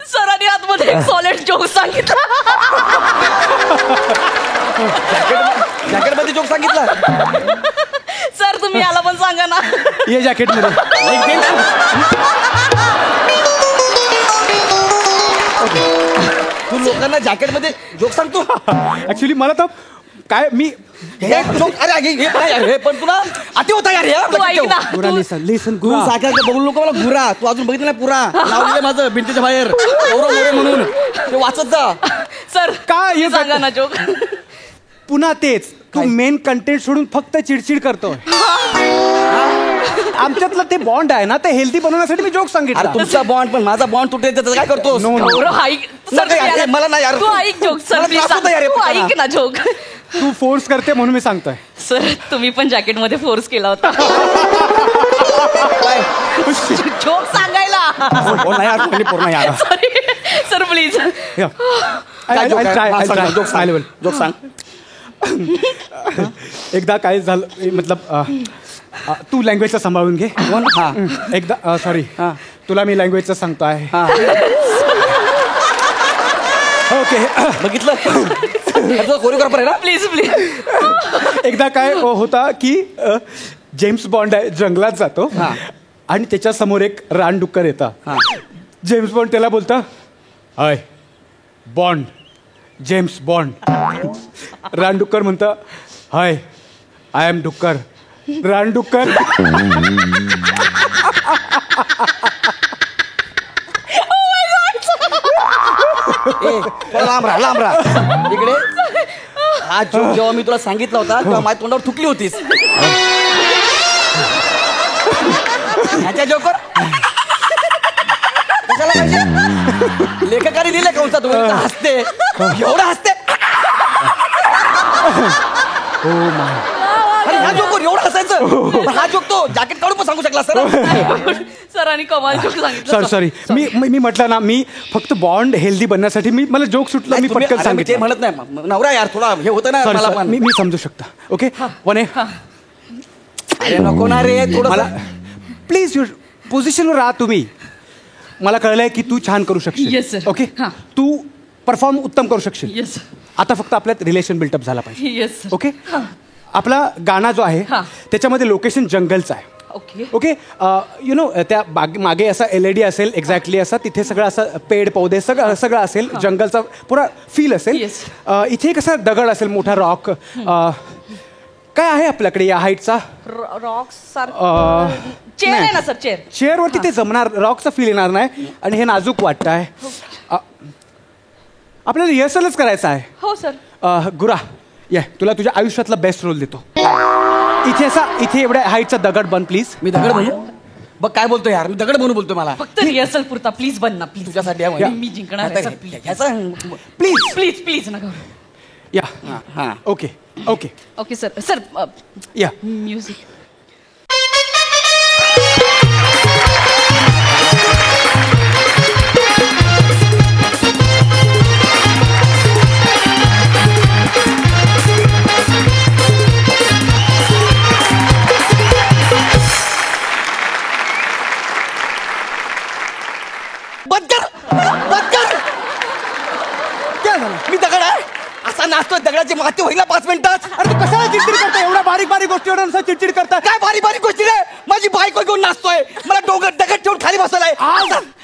सरांनी आतमध्ये एक सॉलिड जोक सांगितला. जॅकेट मध्ये जोक सांगितला. सर तुम्ही याला पण सांगा ना. ये जॅकेट मध्ये. तू लोकांना जॅकेट मध्ये जोक सांगतो. ऍक्च्युली मला तर काय मी हे जोक अरे पण तुला अति होता यार. तू ऐक ना. लिसन तू सारखं बघू नको मला गुरा. तू अजून बघितलं नाही पुरा लावलेलं माझं भिंतीच्या बाहेर मोरे म्हणून ते वाचत जा. सर काय हे सांगा ना जोक. पुन्हा तेच तू मेन कंटेंट सोडून फक्त चिडचिड करतो. आमच्यातलं ते बॉन्ड आहे ना ते हेल्दी बनवण्यासाठी मी जोक सांगितलं. तुमचा बॉन्ड पण माझा बॉन्ड तुटेल त्याचं काय करतो? मला नाही यार. तू ऐक जोक सर मला प्लीज. त्रास होतो यार हे तू पटायला. ऐक ना जोक. तू फोर्स करते म्हणून मी सांगतोय. सर तुम्ही पण जॅकेट मध्ये फोर्स केला होता जोक सांगायला. हो नाही यार, पूर्ण यार. Sorry sir please. जोक सांग. एकदा काय झालं मतलब तू लँग्वेजचं सांभाळून घे. एकदा सॉरी तुला मी लँग्वेजचं सांगतो आहे. ओके बघितलं कोरिओग्राफर आहे ना. Please please. एकदा काय होता की जेम्स बॉन्ड आहे जंगलात जातो आणि त्याच्या समोर एक रानडुक्कर येतं. जेम्स बॉन्ड त्याला बोलता हाय बॉन्ड जेम्स बॉन्ड. रानडुक्कर म्हणतं हाय आय एम डुक्कर. रानडुक्कर लांब राहा इकडे. हा जोक जेव्हा मी तुला सांगितला होता तेव्हा माझ्या तोंडावर थुकली होतीस. ह्याच्या जोकर कशाला पाहिजे? लेखकाने दिले कंसा तुम्ही हसते एवढं हसते. अरे ह्या जोकर एवढं हसायचं. हा जोक तो जॅकेट काढून पण सांगू शकला सर. सरांनी कमाल जोक सांगितलं. सॉरी मी म्हटलं ना मी फक्त बॉन्ड हेल्दी बनण्यासाठी मला जोक सुटला मी पटकन ते सांगितलं. म्हणत नाही नवरा यार थोडा हे होतं ना. मला पण मी समजू शकता. ओके वन अरे नको ना रे थोडं मला प्लीज पोझिशनवर राहा तुम्ही. मला कळलंय की तू छान करू Yes, शकशील. sir. ओके तू परफॉर्म उत्तम करू शकशील. येस आता फक्त आपल्यात रिलेशन बिल्टअप झाला पाहिजे. येस ओके आपला गाणा जो आहे हा. त्याच्यामध्ये लोकेशन जंगलचं आहे. ओके ओके यु नो त्या मागे असा LED असेल एक्झॅक्टली असा तिथे सगळं असं पेड पौधे सगळं असेल जंगलचा पुरा फील असेल. Yes. इथे एक असा दगड असेल मोठा रॉक. काय आहे आपल्याकडे या हाईटचा? रॉक चेअर आहे ना सर चेअर. चेअरवरती ते जमणार रॉकचा फील येणार नाही आणि हे नाजूक वाटत आहे. आपल्याला रिहर्सलच करायचं आहे. हो सर. गुरा ये तुला तुझ्या आयुष्यातला बेस्ट रोल देतो. इथे एवढ्या हाईटचा दगड बन प्लीज. मी दगड बनू? बघ काय बोलतो यार. मी दगड बनू बोलतो मला. फक्त रिहर्सल पुरता प्लीज बन ना प्लीज. तुझ्यासाठी मी जिंकणार आहे sir please please please please नका. या okay okay okay sir sir या म्युझिक. मी दगड आहे असा नाचतोय दगडाची माती होईल 5 मिनिटात. अरे तू कशाला चिडचिड करता एवढ्या बारीक बारीक गोष्टीवर चिडचिड करता? काय बारीक बारीक गोष्टी रे. माझी बायको घेऊन नाचतोय मला दगड ठेवून खाली बसवलाय.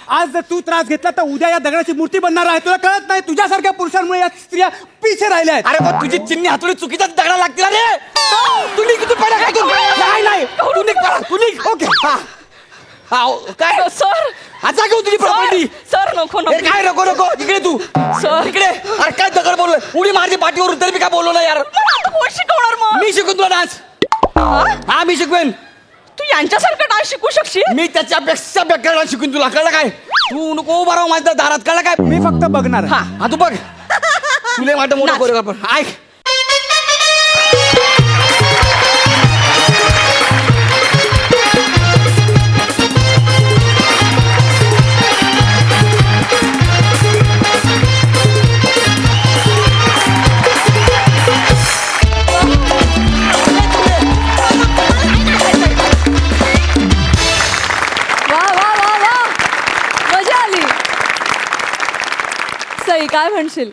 आज जर तू त्रास घेतला तर उद्या या दगडाची मूर्ती बनणार आहे. तुला कळत नाही तुझ्यासारख्या पुरुषांमुळे या स्त्रिया पिछे राहिल्या आहेत. अरे मग तुझी चिन्नी हातोडी चुकीच्या दगडा लागतील रे. तू निघ तू पहिला काय नाही तू निघ तू निघ. ओके काय सर आता घेऊ तुझी प्रॉपर्टी. सर नको नको काय नको नको इकडे तू सर इकडे. अरे काय दगड बोललोय उडी मारली पाठीवरून तरी मी काय बोललो ना यार. कोण शिकवणार मग? मी शिकून तुला डान्स. हा मी शिकवेन. तू यांच्यासारखं डान्स शिकू शकशील. मी त्याच्यापेक्षा बेकार डान्स शिकून तुला कळलं काय. तू नको उभा राहू माझ्या दारात कळलं काय. मी फक्त बघणार. हा तू बघ तुला वाटत मोठा कोरिओग्राफर ऐक. काय म्हणशील?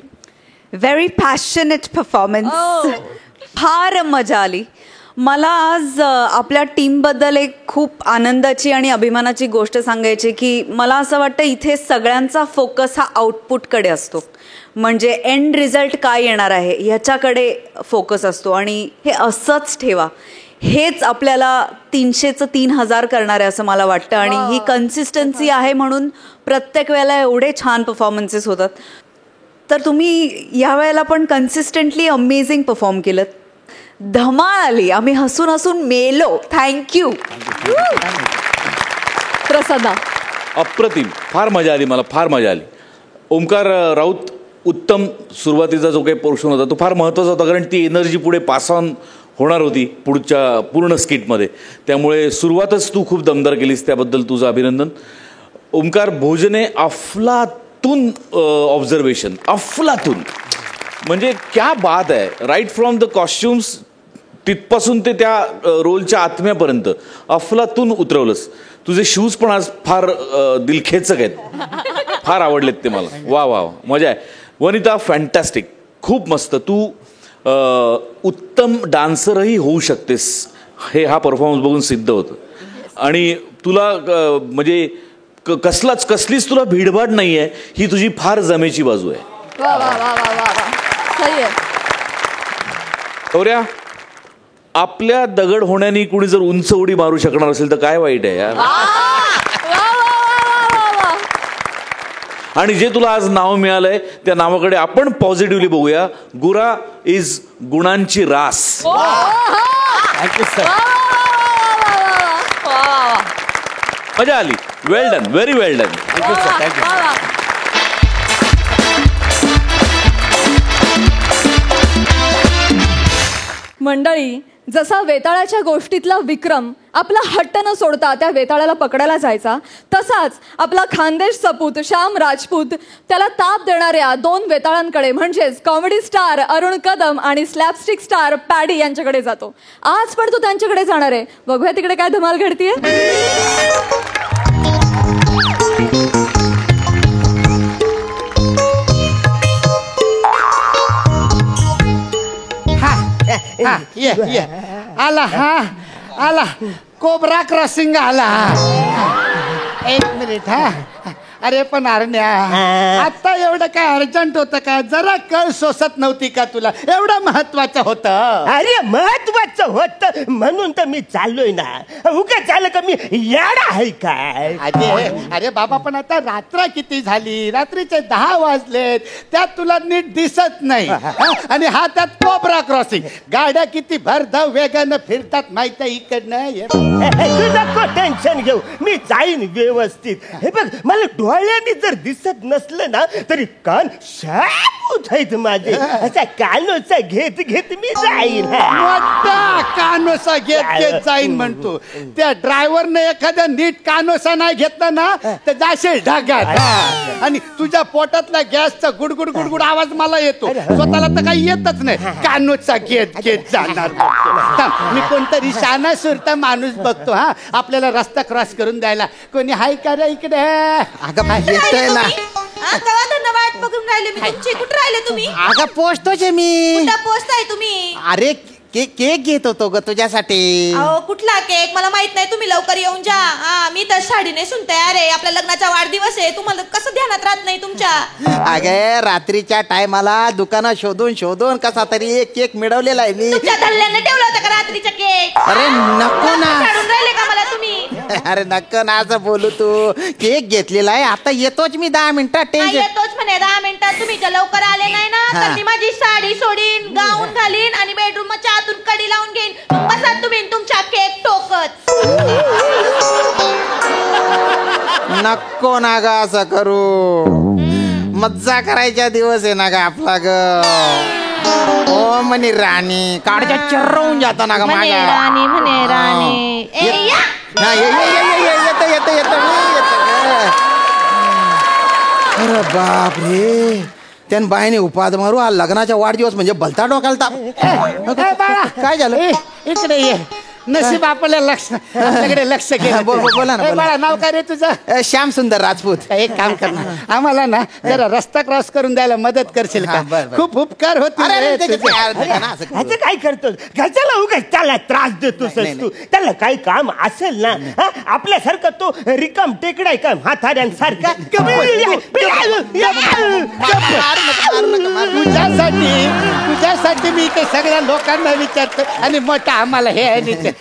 Very passionate performance. फार मजा आली. मला आज आपल्या टीमबद्दल एक खूप आनंदाची आणि अभिमानाची गोष्ट सांगायची की मला असं वाटतं इथे सगळ्यांचा फोकस हा आउटपुटकडे असतो. म्हणजे एंड रिझल्ट काय येणार आहे ह्याच्याकडे फोकस असतो आणि हे असंच ठेवा. हेच आपल्याला 300चं 3000 करणार आहे असं मला वाटतं. आणि ही कन्सिस्टन्सी आहे म्हणून प्रत्येक वेळेला एवढे छान परफॉर्मन्सेस होतात. तर तुम्ही या वेळेला पण कन्सिस्टंटली अमेझिंग परफॉर्म केलं. धमाल आली. आम्ही हसून हसून मेलो. थँक्यू. प्रसादा. अप्रतिम. फार मजा आली. मला फार मजा आली. ओमकार राऊत, उत्तम. सुरुवातीचा जो काही पोर्शन होता तो फार महत्त्वाचा होता कारण ती एनर्जी पुढे पास ऑन होणार होती पुढच्या पूर्ण स्किटमध्ये. त्यामुळे सुरुवातच तू खूप दमदार केलीस, त्याबद्दल तुझं अभिनंदन. ओमकार भोजने अफलातून ऑब्झर्वेशन, अफलातून. म्हणजे क्या बात आहे. राईट फ्रॉम द कॉस्ट्युम्स तिथपासून ते त्या रोलच्या आत्म्यापर्यंत अफलातून उतरवलंस. तुझे शूज पण आज फार दिलखेचक आहेत. फार आवडलेत ते मला. वा वा वा, मजा आहे. वनिता फॅन्टॅस्टिक, खूप मस्त. तू उत्तम डान्सरही होऊ शकतेस हे हा परफॉर्मन्स बघून सिद्ध होतं. आणि तुला म्हणजे कसलीच तुला भीडभाड नाही आहे, ही तुझी फार जमेची बाजू आहे. वा वा वा वा वा वा, सही आहे. गौऱ्या, आपल्या दगड होण्याने कुणी जर उंच उडी मारू शकणार असेल तर काय वाईट आहे यार. आणि जे तुला आज नाव मिळालंय त्या नावाकडे आपण पॉझिटिव्हली बघूया. गुरा इज गुणांची रास. Thank you sir. मजा आली. वेल डन, व्हेरी वेल डन. Thank you sir. थँक्यू. मंडळी, जसा वेताळाच्या गोष्टीतला विक्रम आपला हट्ट न सोडता त्या वेताळाला पकडायला जायचा, तसाच आपला खानदेश सपूत श्याम राजपूत त्याला ताप देणाऱ्या 2 वेताळांकडे म्हणजेच कॉमेडी स्टार अरुण कदम आणि स्लॅपस्टिक स्टार पॅडी यांच्याकडे जातो. आज पण तो त्यांच्याकडे जाणार आहे. बघूया तिकडे काय धमाल घडतीये. ये आला. हा आला. कोबरा क्रॉसिंग आला. 1 मिनिट. हा अरे पण अरण्या, आता एवढं काय अर्जंट होतं का? जरा कळ सोसत नव्हती का तुला? एवढं महत्वाचं होतं. अरे महत्वाचं होतं म्हणून तर मी चाललोय ना. उगा चाल का मी याडा आहे काय? अरे बाबा, पण आता रात्र किती झाली? रात्रीचे 10 वाजलेत. त्यात तुला नीट दिसत नाही. आणि हा त्यात कोबरा क्रॉसिंग. गाड्या किती भरधाव वेगानं फिरतात माहिती आहे इकडनं. तू नको टेन्शन घेऊ, मी जाईन व्यवस्थित. हे बघ, मला डोळ्यांनी जर दिसत नसलं ना तरी कान शाबूत आहेत माझे. असा कानोसा घेत घेत मी जाईन. मोठा कानोसा घेत जाईन म्हणतो. त्या ड्रायव्हरने एखाद्या नीट कानोसा नाही घेतला ना तर जाशील ढगात. आणि तुझ्या पोटातला गॅसचा गुडगुड गुडगुड आवाज मला येतो. स्वतःला तर काही येतच नाही. कानोसा घेत घेत जाणार. मी कोणतरी शाना सुरता माणूस बघतो हा आपल्याला रस्ता क्रॉस करून द्यायला. कोणी हाय का रे इकडे? येतोय ना. वाट बघून राहिले मी तुमची. कुठे राहिले तुम्ही? अगं पोचतोच मी. पोचताय तुम्ही? अरे केक घेत होतो ग तुझ्यासाठी. अहो कुठला केक? मला माहित नाही. तुम्ही लवकर येऊन जा. मी तर साडी नेसून तयार आहे. आपल्या लग्नाचा वाढदिवस आहे. तुम्हाला कसं ध्यानात राहत नाही तुमच्या? अगे रात्रीच्या टायमाला दुकानात शोधून शोधून कसा तरी एक केक मिळवलेला आहे मी. तुमच्या धल्ल्याने ठेवला होता का रात्रीचा केक? अरे नको ना. काढून राहिले का मला तुम्ही? अरे नको ना असं बोलू तू. केक घेतलेला आहे. आता येतोच मी 10 मिनिटात. टेन्शन येतोच म्हणे 10 मिनिटात. तुम्ही जर लवकर आले नाही ना तर मी माझी साडी सोडीन, गाऊन घालीन आणि बेडरूम आतून कडी लावून घेईन. बसा तुम्ही तुमच्या केक टोकत. नको ना ग असं करू. मज्जा करायचा दिवस आहे ना ग आपला ग. ओ म्हणे राणी काढच्या चर्रवून जाता ना ग माझ्या. राणी म्हणे राणी. येत. अरे बाप रे, त्यान बाईने उपाद मारू. हा लग्नाचा वाढदिवस म्हणजे भलता डोकालता. काय झालं? इकडे ये. नशीब आपल्या आपल्याकडे लक्ष केलं. बोला ना, ए, बोला. बाळा, नाव काय रे तुझं? श्याम सुंदर राजपूत. एक काम कर ना, आम्हाला ना जरा रस्ता क्रॉस करून द्यायला मदत करशील का? बरं. खूप उपकार होतील अरे, रे त्याच्यात तुझे. काय अर्थ आहे ना, असं करू. ह्याचं काय करतो घरच्याला उगाच त्याला त्रास देतोस तू. त्याला काही काम असेल ना, हा? आपल्यासारखं तो रिकाम टेकडाय का म्हाताऱ्यांसारखा? तुझ्यासाठी मी ते सगळ्या लोकांना विचारतो आणि मोठा आम्हाला हे आहे नीचे.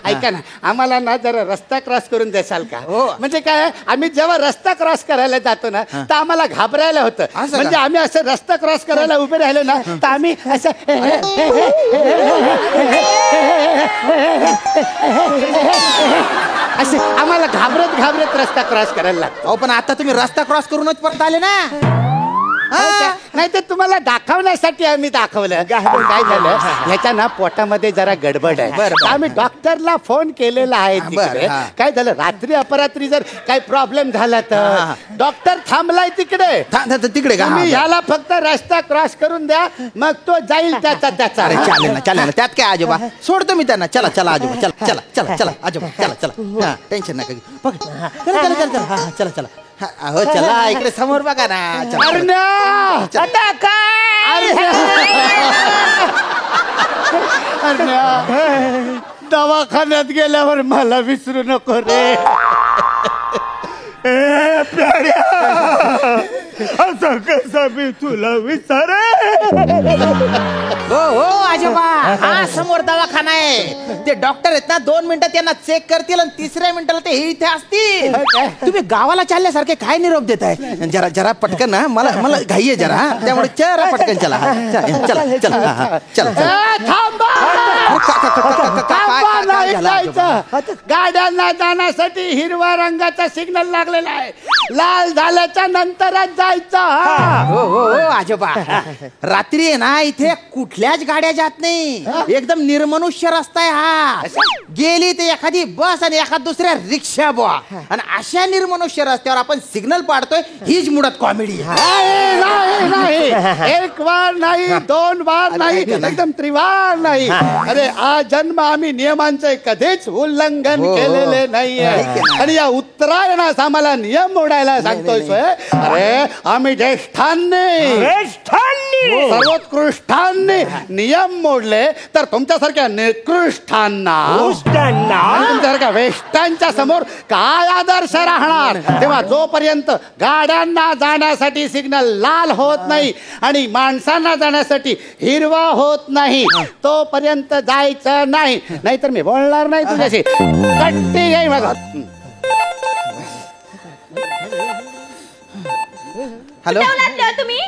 ऐका ना, आम्हाला ना जरा रस्ता क्रॉस करून देसाल का? म्हणजे काय, आम्ही जेव्हा रस्ता क्रॉस करायला जातो ना तर आम्हाला घाबरायला होतं. म्हणजे आम्ही असं रस्ता क्रॉस करायला उभे राहिलो ना तर आम्ही असं असे आम्हाला घाबरत घाबरत रस्ता क्रॉस करायला लागतो. पण आता तुम्ही रस्ता क्रॉस करूनच परत आले ना. नाही तर तुम्हाला दाखवण्यासाठी आम्ही दाखवलं. काय झालं, ह्याच्या ना पोटामध्ये जरा गडबड आहे. बरं. आम्ही डॉक्टरला फोन केलेला आहे तिकडे. काय झालं, रात्री अपरात्री जर काही प्रॉब्लेम झाला तर डॉक्टर थांबलाय तिकडे. तिकडे का? तुम्ही ह्याला फक्त रस्ता क्रॉस करून द्या, मग तो जाईल त्याचा. अरे चालेल ना, चालेल ना, त्यात काय आजोबा, सोडतो मी त्यांना. चला चला आजोबा, चला चला चला चला आजोबा, चला चला. टेन्शन नका घेऊ. चला चला चला. हो चला, इकडे समोर बघा ना. दवाखान्यात गेल्यावर मला विसरू नको रे. असं कसं मी तुला विचारे? हो आजोबा, हा समोर दवाखाना आहे. ते डॉक्टर आहेत ना, 2 मिनिटात त्यांना चेक करतील आणि 3ऱ्या मिनिटाला ते इथे असतील. तुम्ही गावाला चालल्यासारखे काय निरोप देताय? जरा जरा पटकन ना, मला घाई आहे जरा, त्यामुळे जरा पटकन चला. चला चला चला. गाड्यांना जाण्यासाठी हिरवा रंगाचा सिग्नल लागलेला आहे. लाल झाल्याच्या नंतरच जायचं. हो आजोबा, रात्री आहे ना इथे कुठल्याच गाड्या जात नाही. एकदम निर्मनुष्य रस्ता आहे हा. गेली ते एखादी बस आणि एखाद दुसऱ्या रिक्षा बुवा. आणि अशा निर्मनुष्य रस्त्यावर आपण सिग्नल पाडतोय, हीच मुळात कॉमेडी. नाही, एक वार नाही, 2 वार नाही, एकदम त्रिवार नाही. अरे आज जन्म आम्ही नियमांचे कधीच उल्लंघन केलेले नाहीये. आणि या उत्तरायणास आम्हाला नियम मोडायला सांगतोय. अरे आम्ही ज्येष्ठांनी सर्वोत्कृष्टांनी नियम मोडले तर तुमच्यासारख्या निकृष्टांना, तुमच्यासारख्या वेष्टांच्या समोर काय आदर्श राहणार? तेव्हा जोपर्यंत गाड्यांना जाण्यासाठी सिग्नल लाल होत नाही आणि माणसांना जाण्यासाठी हिरवा होत नाही, तोपर्यंत जायचं नाही. नाहीतर मी बोलणार नाही तुझ्याशी. कट्टी घ्याय माझा. हॅलो तुम्ही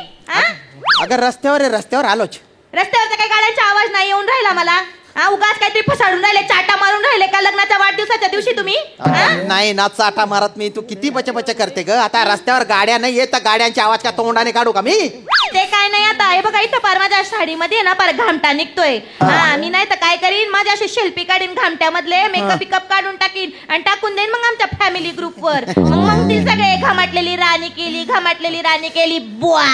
अगं रस्त्यावर आलोच. रस्त्यावरचा काही गाड्यांचा आवाज नाही येऊन राहिला मला. उगाच काहीतरी फसाडून राहिले, चाटा मारून राहिले का लग्नाच्या वाढदिवसाच्या दिवशी तुम्ही? नाही ना, चाटा मारत मी. तू किती बच करते ग. आता रस्त्यावर गाड्या नाही येत, गाड्यांचे आवाज का तोंडाने काढू का मी? ते काय नाही. आता हे बघा, इथं पार माझ्या साडीमध्ये ना पार घामटा निघतोय. मी नाही तर काय करीन, माझ्या अशी शिल्पी काढीन घामट्यामधले, मेकअप काढून टाकीन आणि टाकून देईन मग आमच्या फॅमिली ग्रुपवर. मग ती सगळे घामाटलेली राणी केली बुवा.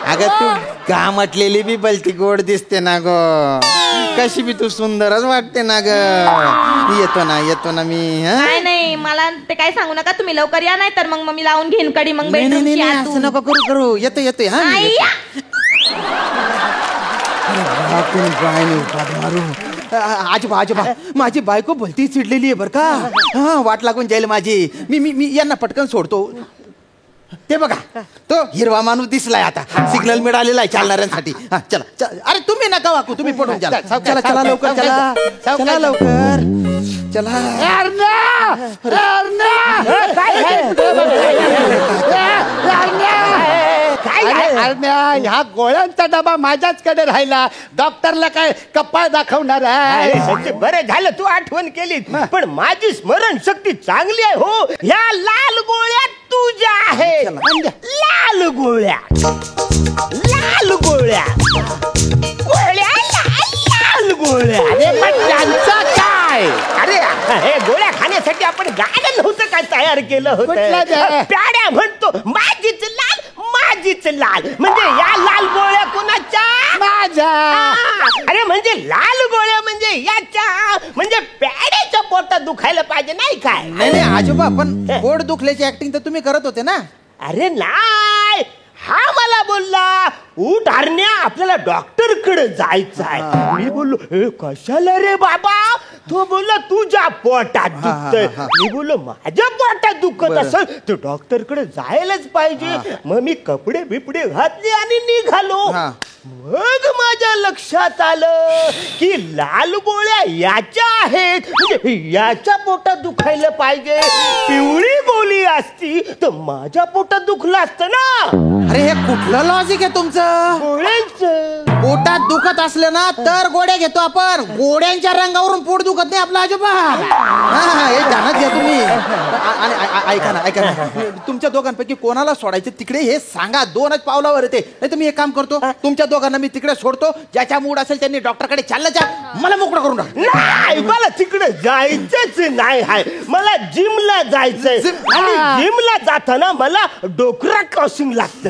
अगं तू घामटलेली बी बलती गोड दिसते ना ग. कशी बी तू सुंदरच वाटते ना ग. येतो ना मी. नाही मला ते काय सांगू नका. तुम्ही लवकर या, नाही तर मग मी लावून घेईन कडी. मग नाही असं नको करू. येतो हा. आजोबा माझी बायको भलती चिडलेली आहे बर का. वाट लागून जाईल माझी. मी यांना पटकन सोडतो. ते बघा, तो हिरवा माणूस दिसलाय. आता सिग्नल मिळालेला आहे चालणाऱ्यांसाठी. चला. अरे तुम्ही नका वाकू, तुम्ही पडून चला लवकर. चला लवकर. चला. ह्या गोळ्यांचा डबा माझ्याचकडे राहिला. डॉक्टरला काय कपाळ दाखवणार आहे? बरं झालं तू आठवण केली. पण माझी स्मरणशक्ती चांगली आहे हो. ह्या लाल गोळ्या तुझ्या आहेत. लाल गोळ्या लाल गोळ्या. अरे पण त्यांचं काय? अरे हे गोळ्या खाण्यासाठी आपण गाडं नव्हतं काय तयार केलं होतं? प्याड्या म्हणतो माझीच लाल. म्हणजे या लाल गोळ्या कोणाच्या? माझ्या. अरे म्हणजे म्हणजे लाल गोळ्या म्हणजे याच्या म्हणजे प्याड्याच्या पोटात दुखायला पाहिजे नाही काय? नाही आजोबा, पण पोट दुखल्याची ऍक्टिंग तर तुम्ही करत होते ना. अरे नाही, हा मला बोलला उठ हरण्या आपल्याला डॉक्टर कडे जायचं आहे. मी बोललो "ए, कशाला रे बाबा?" तो बोलला तुझ्या पोटात दुखतंय. मी बोललो माझ्या पोटात दुखत असेल तर डॉक्टर कडे जायलाच पाहिजे. मग मी कपडे बिपडे घातले आणि निघालो. मग माझ्या लक्षात आलं की लाल गोळ्या याच्या आहेत, म्हणजे याच्या पोटात दुखायला पाहिजे. पिवळी गोळी असती तर माझ्या पोटात दुखलं असतं ना. अरे हे कुठलं लॉजिक आहे तुमचं? गोळ्यांचं पोटात दुखत असलं ना तर गोळ्या घेतो आपण. गोळ्यांच्या रंगावरून पोट दुखत नाही आपला आजोबा. हे ध्यानात घ्या तुम्ही. ऐका ना, तुमच्या दोघांपैकी कोणाला सोडायचं तिकडे हे सांगा. 2च पावलावर येते. नाही तर मी एक काम करतो, तुमच्या दोघांना मी तिकडे सोडतो. ज्याच्या मूड असेल त्यांनी डॉक्टरकडे चाललं जा. मला मोकळं करून टाक. नाही, मला तिकडे जायचंच नाही आहे. मला जिमला जायचंय आणि जिमला जाताना मला डोकरा क्रॉसिंग लागतं.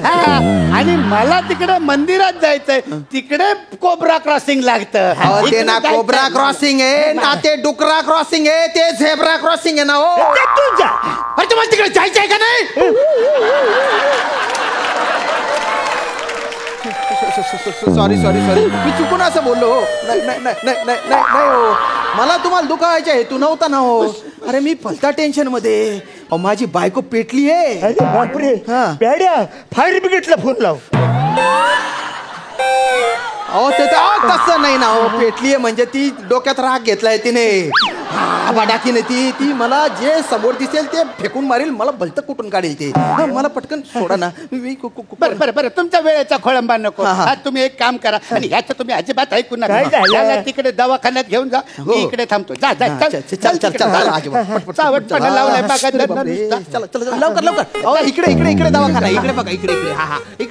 आणि मला तिकडे मंदिरात जायचंय, तिकडे कोब्रा क्रॉसिंग लागतं. ते ना कोब्रा क्रॉसिंग आहे ना ते डुकरा क्रॉसिंग आहे, ते झेब्रा क्रॉसिंग आहे ना. हो तुझ्या अरे तुम्हाला तिकडे जायचं आहे का नाही? सॉरी मी चुकून असं बोललो. नाही हो, मला तुम्हाला दुखावायचा हेतू नव्हता ना हो. अरे मी भलता टेन्शन मध्ये. माझी बायको पेटली आहे. अरे बापरे, प्याड्या फायर ब्रिगेडला फोन लाव. अहो ते तसं नाही ना हो. पेटलीये म्हणजे ती डोक्यात राग घेतलाय तिने. बाडाकीने ती मला जे समोर दिसेल ते फेकून मारेल. मला भलतं कुठून काढेल ते. मला पटकन सोडा ना. बरं तुमच्या वेळेचा खोळंबा नको. आज तुम्ही एक काम करा आणि ह्याचं तुम्ही अजिबात ऐकू नका. याला तिकडे दवाखान्यात घेऊन जा. मी इकडे थांबतो. जा चावटपणा लावलाय बघा. लवकर इकडे दवाखाना. इकडे बघा, इकडे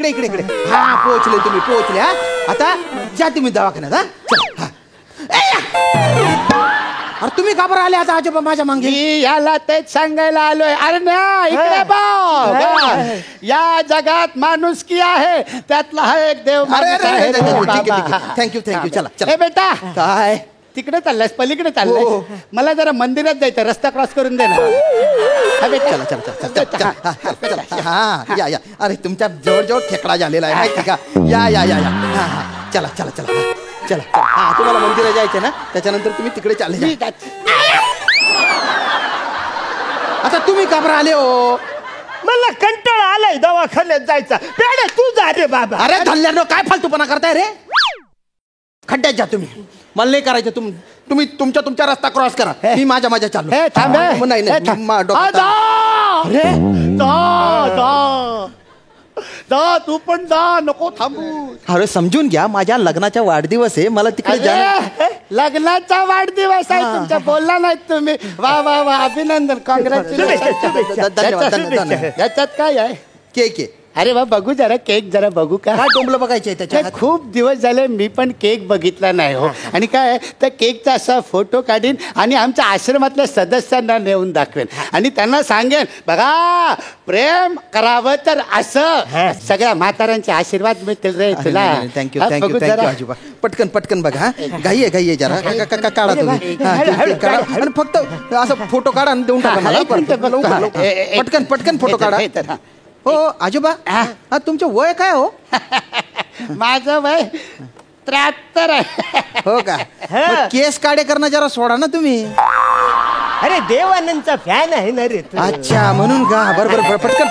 इकडे. पोहोचले तुम्ही, पोहोचले. आता जा तुम्ही दवाखान्यात. अरे तुम्ही का बरं आले आता आजोबा माझ्या मागे? याला तेच सांगायला आलोय. अरे ना इकडे बघ, या जगात माणुसकी आहे, त्यातला हा एक देव. थँक्यू. चला ए बेटा, काय तिकडे चाललायस? पलीकडे चाललाय? मला जरा मंदिरात जायचं, रस्ता क्रॉस करून दे ना. चला. या. अरे तुमच्या जवळ खेकडा झालेला आहे माहिती का? या. चला. तुम्हाला मंदिरात जायचं ना, त्याच्यानंतर तुम्ही तिकडे चालले जा. आता तुम्ही का बरं आले हो? मला कंटाळा आलाय दवाखान्यात जायचा. प्याड्या तू जा रे बाबा. अरे धल्ल्यानो काय फालतूपणा करताय रे? खड्ड्यात जा तुम्ही. मला नाही करायचं. तुम्ही तुमच्या रस्ता क्रॉस करा. मी माझ्या चाललो. जा तू पण जा, नको थांबू. अरे समजून घ्या, माझ्या लग्नाचा वाढदिवस आहे. मला तिकडे जा. लग्नाचा वाढदिवस आहे तुमचा? बोलला नाहीत तुम्ही. वा अभिनंदन, कॉंग्रॅच्युलेशन. त्याच्यात काय आहे? केक आहे. अरे वा, बघू जरा केक, जरा बघू का. काय टोंबलं बघायचंय त्याच्यात? खूप दिवस झाले मी पण केक बघितला नाही हो. आणि काय त्या केकचा असा फोटो काढीन आणि आमच्या आश्रमातल्या सदस्यांना नेऊन दाखवेन आणि त्यांना सांगेन, बघा प्रेम करावं तर असं. सगळ्या म्हाताऱ्यांचे आशीर्वाद मिळतील रे तुला. थँक्यू आजोबा. पटकन बघा. घाई आहे जरा. काढा तुम्ही. आणि फक्त असं फोटो काढा आणि देऊन टाका मला. पटकन फोटो काढा. हो आजोबा, तुमचं वय काय हो? माझं वय 73 आहे. हो का? केस काढे करणं जरा सोडा ना तुम्ही. अरे देवानंदचा फॅन आहे ना रे. अच्छा, म्हणून का? बरोबर. पटकन.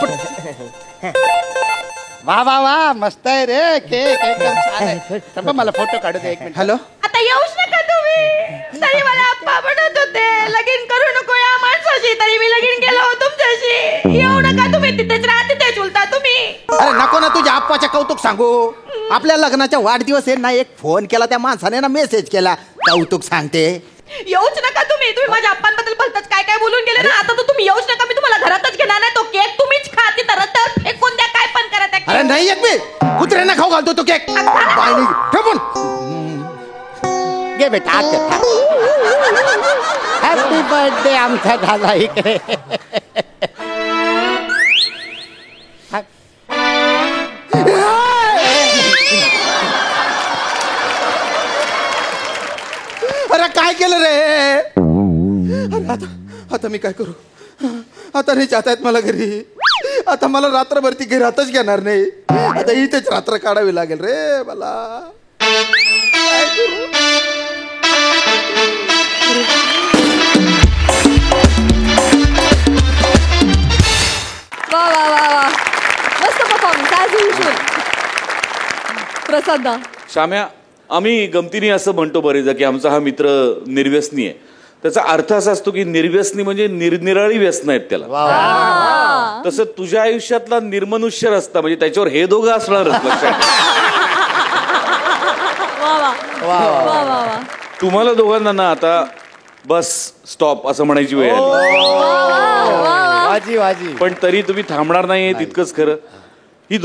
वा मस्त आहे रे केक, एकदम छान आहे. मला फोटो काढू दे 1 मिनिट. हॅलो. आता येऊच नका तुम्ही. तरी मला आप्पा म्हणत होते लगीन करू नको या माणसाशी, तरी मी लगीन केलं हो तुमच्याशी. येऊ नका तुम्ही. तिथेच राहा, तिथेच उलता तुम्ही. अरे नको ना तुझ्या आप्पाच्या कौतुक सांगू. आपल्या लग्नाचा वाढदिवस आहे ना, एक फोन केला त्या माणसाने ना, मेसेज केला, कौतुक सांगते. येऊच नका तुम्ही. माझ्या आप्पांबद्दल भलतच काय बोलून गेले ना. आता तर तुम्ही येऊच नका. मी तुम्हाला घरातच घेणार नाही. तो केक तुम्हीच खा. ती तर फेकून द्या. काय पण करा त्या. अरे नाही येत मी. कुत्र्यांना खाऊ घालतो तो केक. ठेवून घे बेटा. हॅपी बर्थडे आमचा झाला इकडे. काय केलं रे? अरे आता मी काय करू? आता नाही जात आहेत मला घरी. आता मला रात्रभर ती घरातच घेणार नाही. आता इथेच रात्र काढावी लागेल रे मला. काय करू? वा वा वा वा, मस्त परफॉर्मन्स ॲज युजुअल. प्रसाद दा. श्याम्या, आम्ही गमतीने असं म्हणतो बरेचदा की आमचा हा मित्र निर्व्यसनी आहे. त्याचा अर्थ असा असतो की निर्व्यसनी म्हणजे निरनिराळी व्यसन आहेत त्याला. तसं तुझ्या आयुष्यातला निर्मनुष्य रस्ता म्हणजे त्याच्यावर हे दोघं असणारच. लक्षात तुम्हाला दोघांना ना आता बस स्टॉप असं म्हणायची वेळ आली. पण तरी तुम्ही थांबणार नाही तितकंच खरं. ही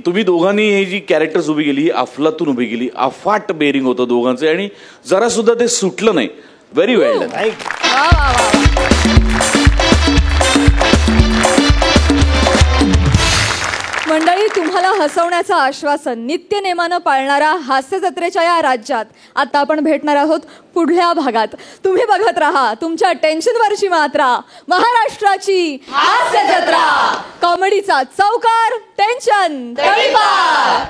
तुम्ही दोघांनी ही जी कॅरेक्टर्स उभी केली ही अफलातून उभी केली. अफाट बेरिंग होतं दोघांचं आणि जरा सुद्धा ते सुटलं नाही. व्हेरी वेल डन. मंडळी, तुम्हाला हसवण्याचं आश्वासन नित्यनेमानं पाळणाऱ्या हास्य जत्रेच्या या राज्यात आता आपण भेटणार आहोत पुढल्या भागात. तुम्ही बघत राहा तुमच्या टेन्शनवरची मात्रा, महाराष्ट्राची हास्य जत्रा. कॉमेडीचा चौकार, टेन्शन तळीपार.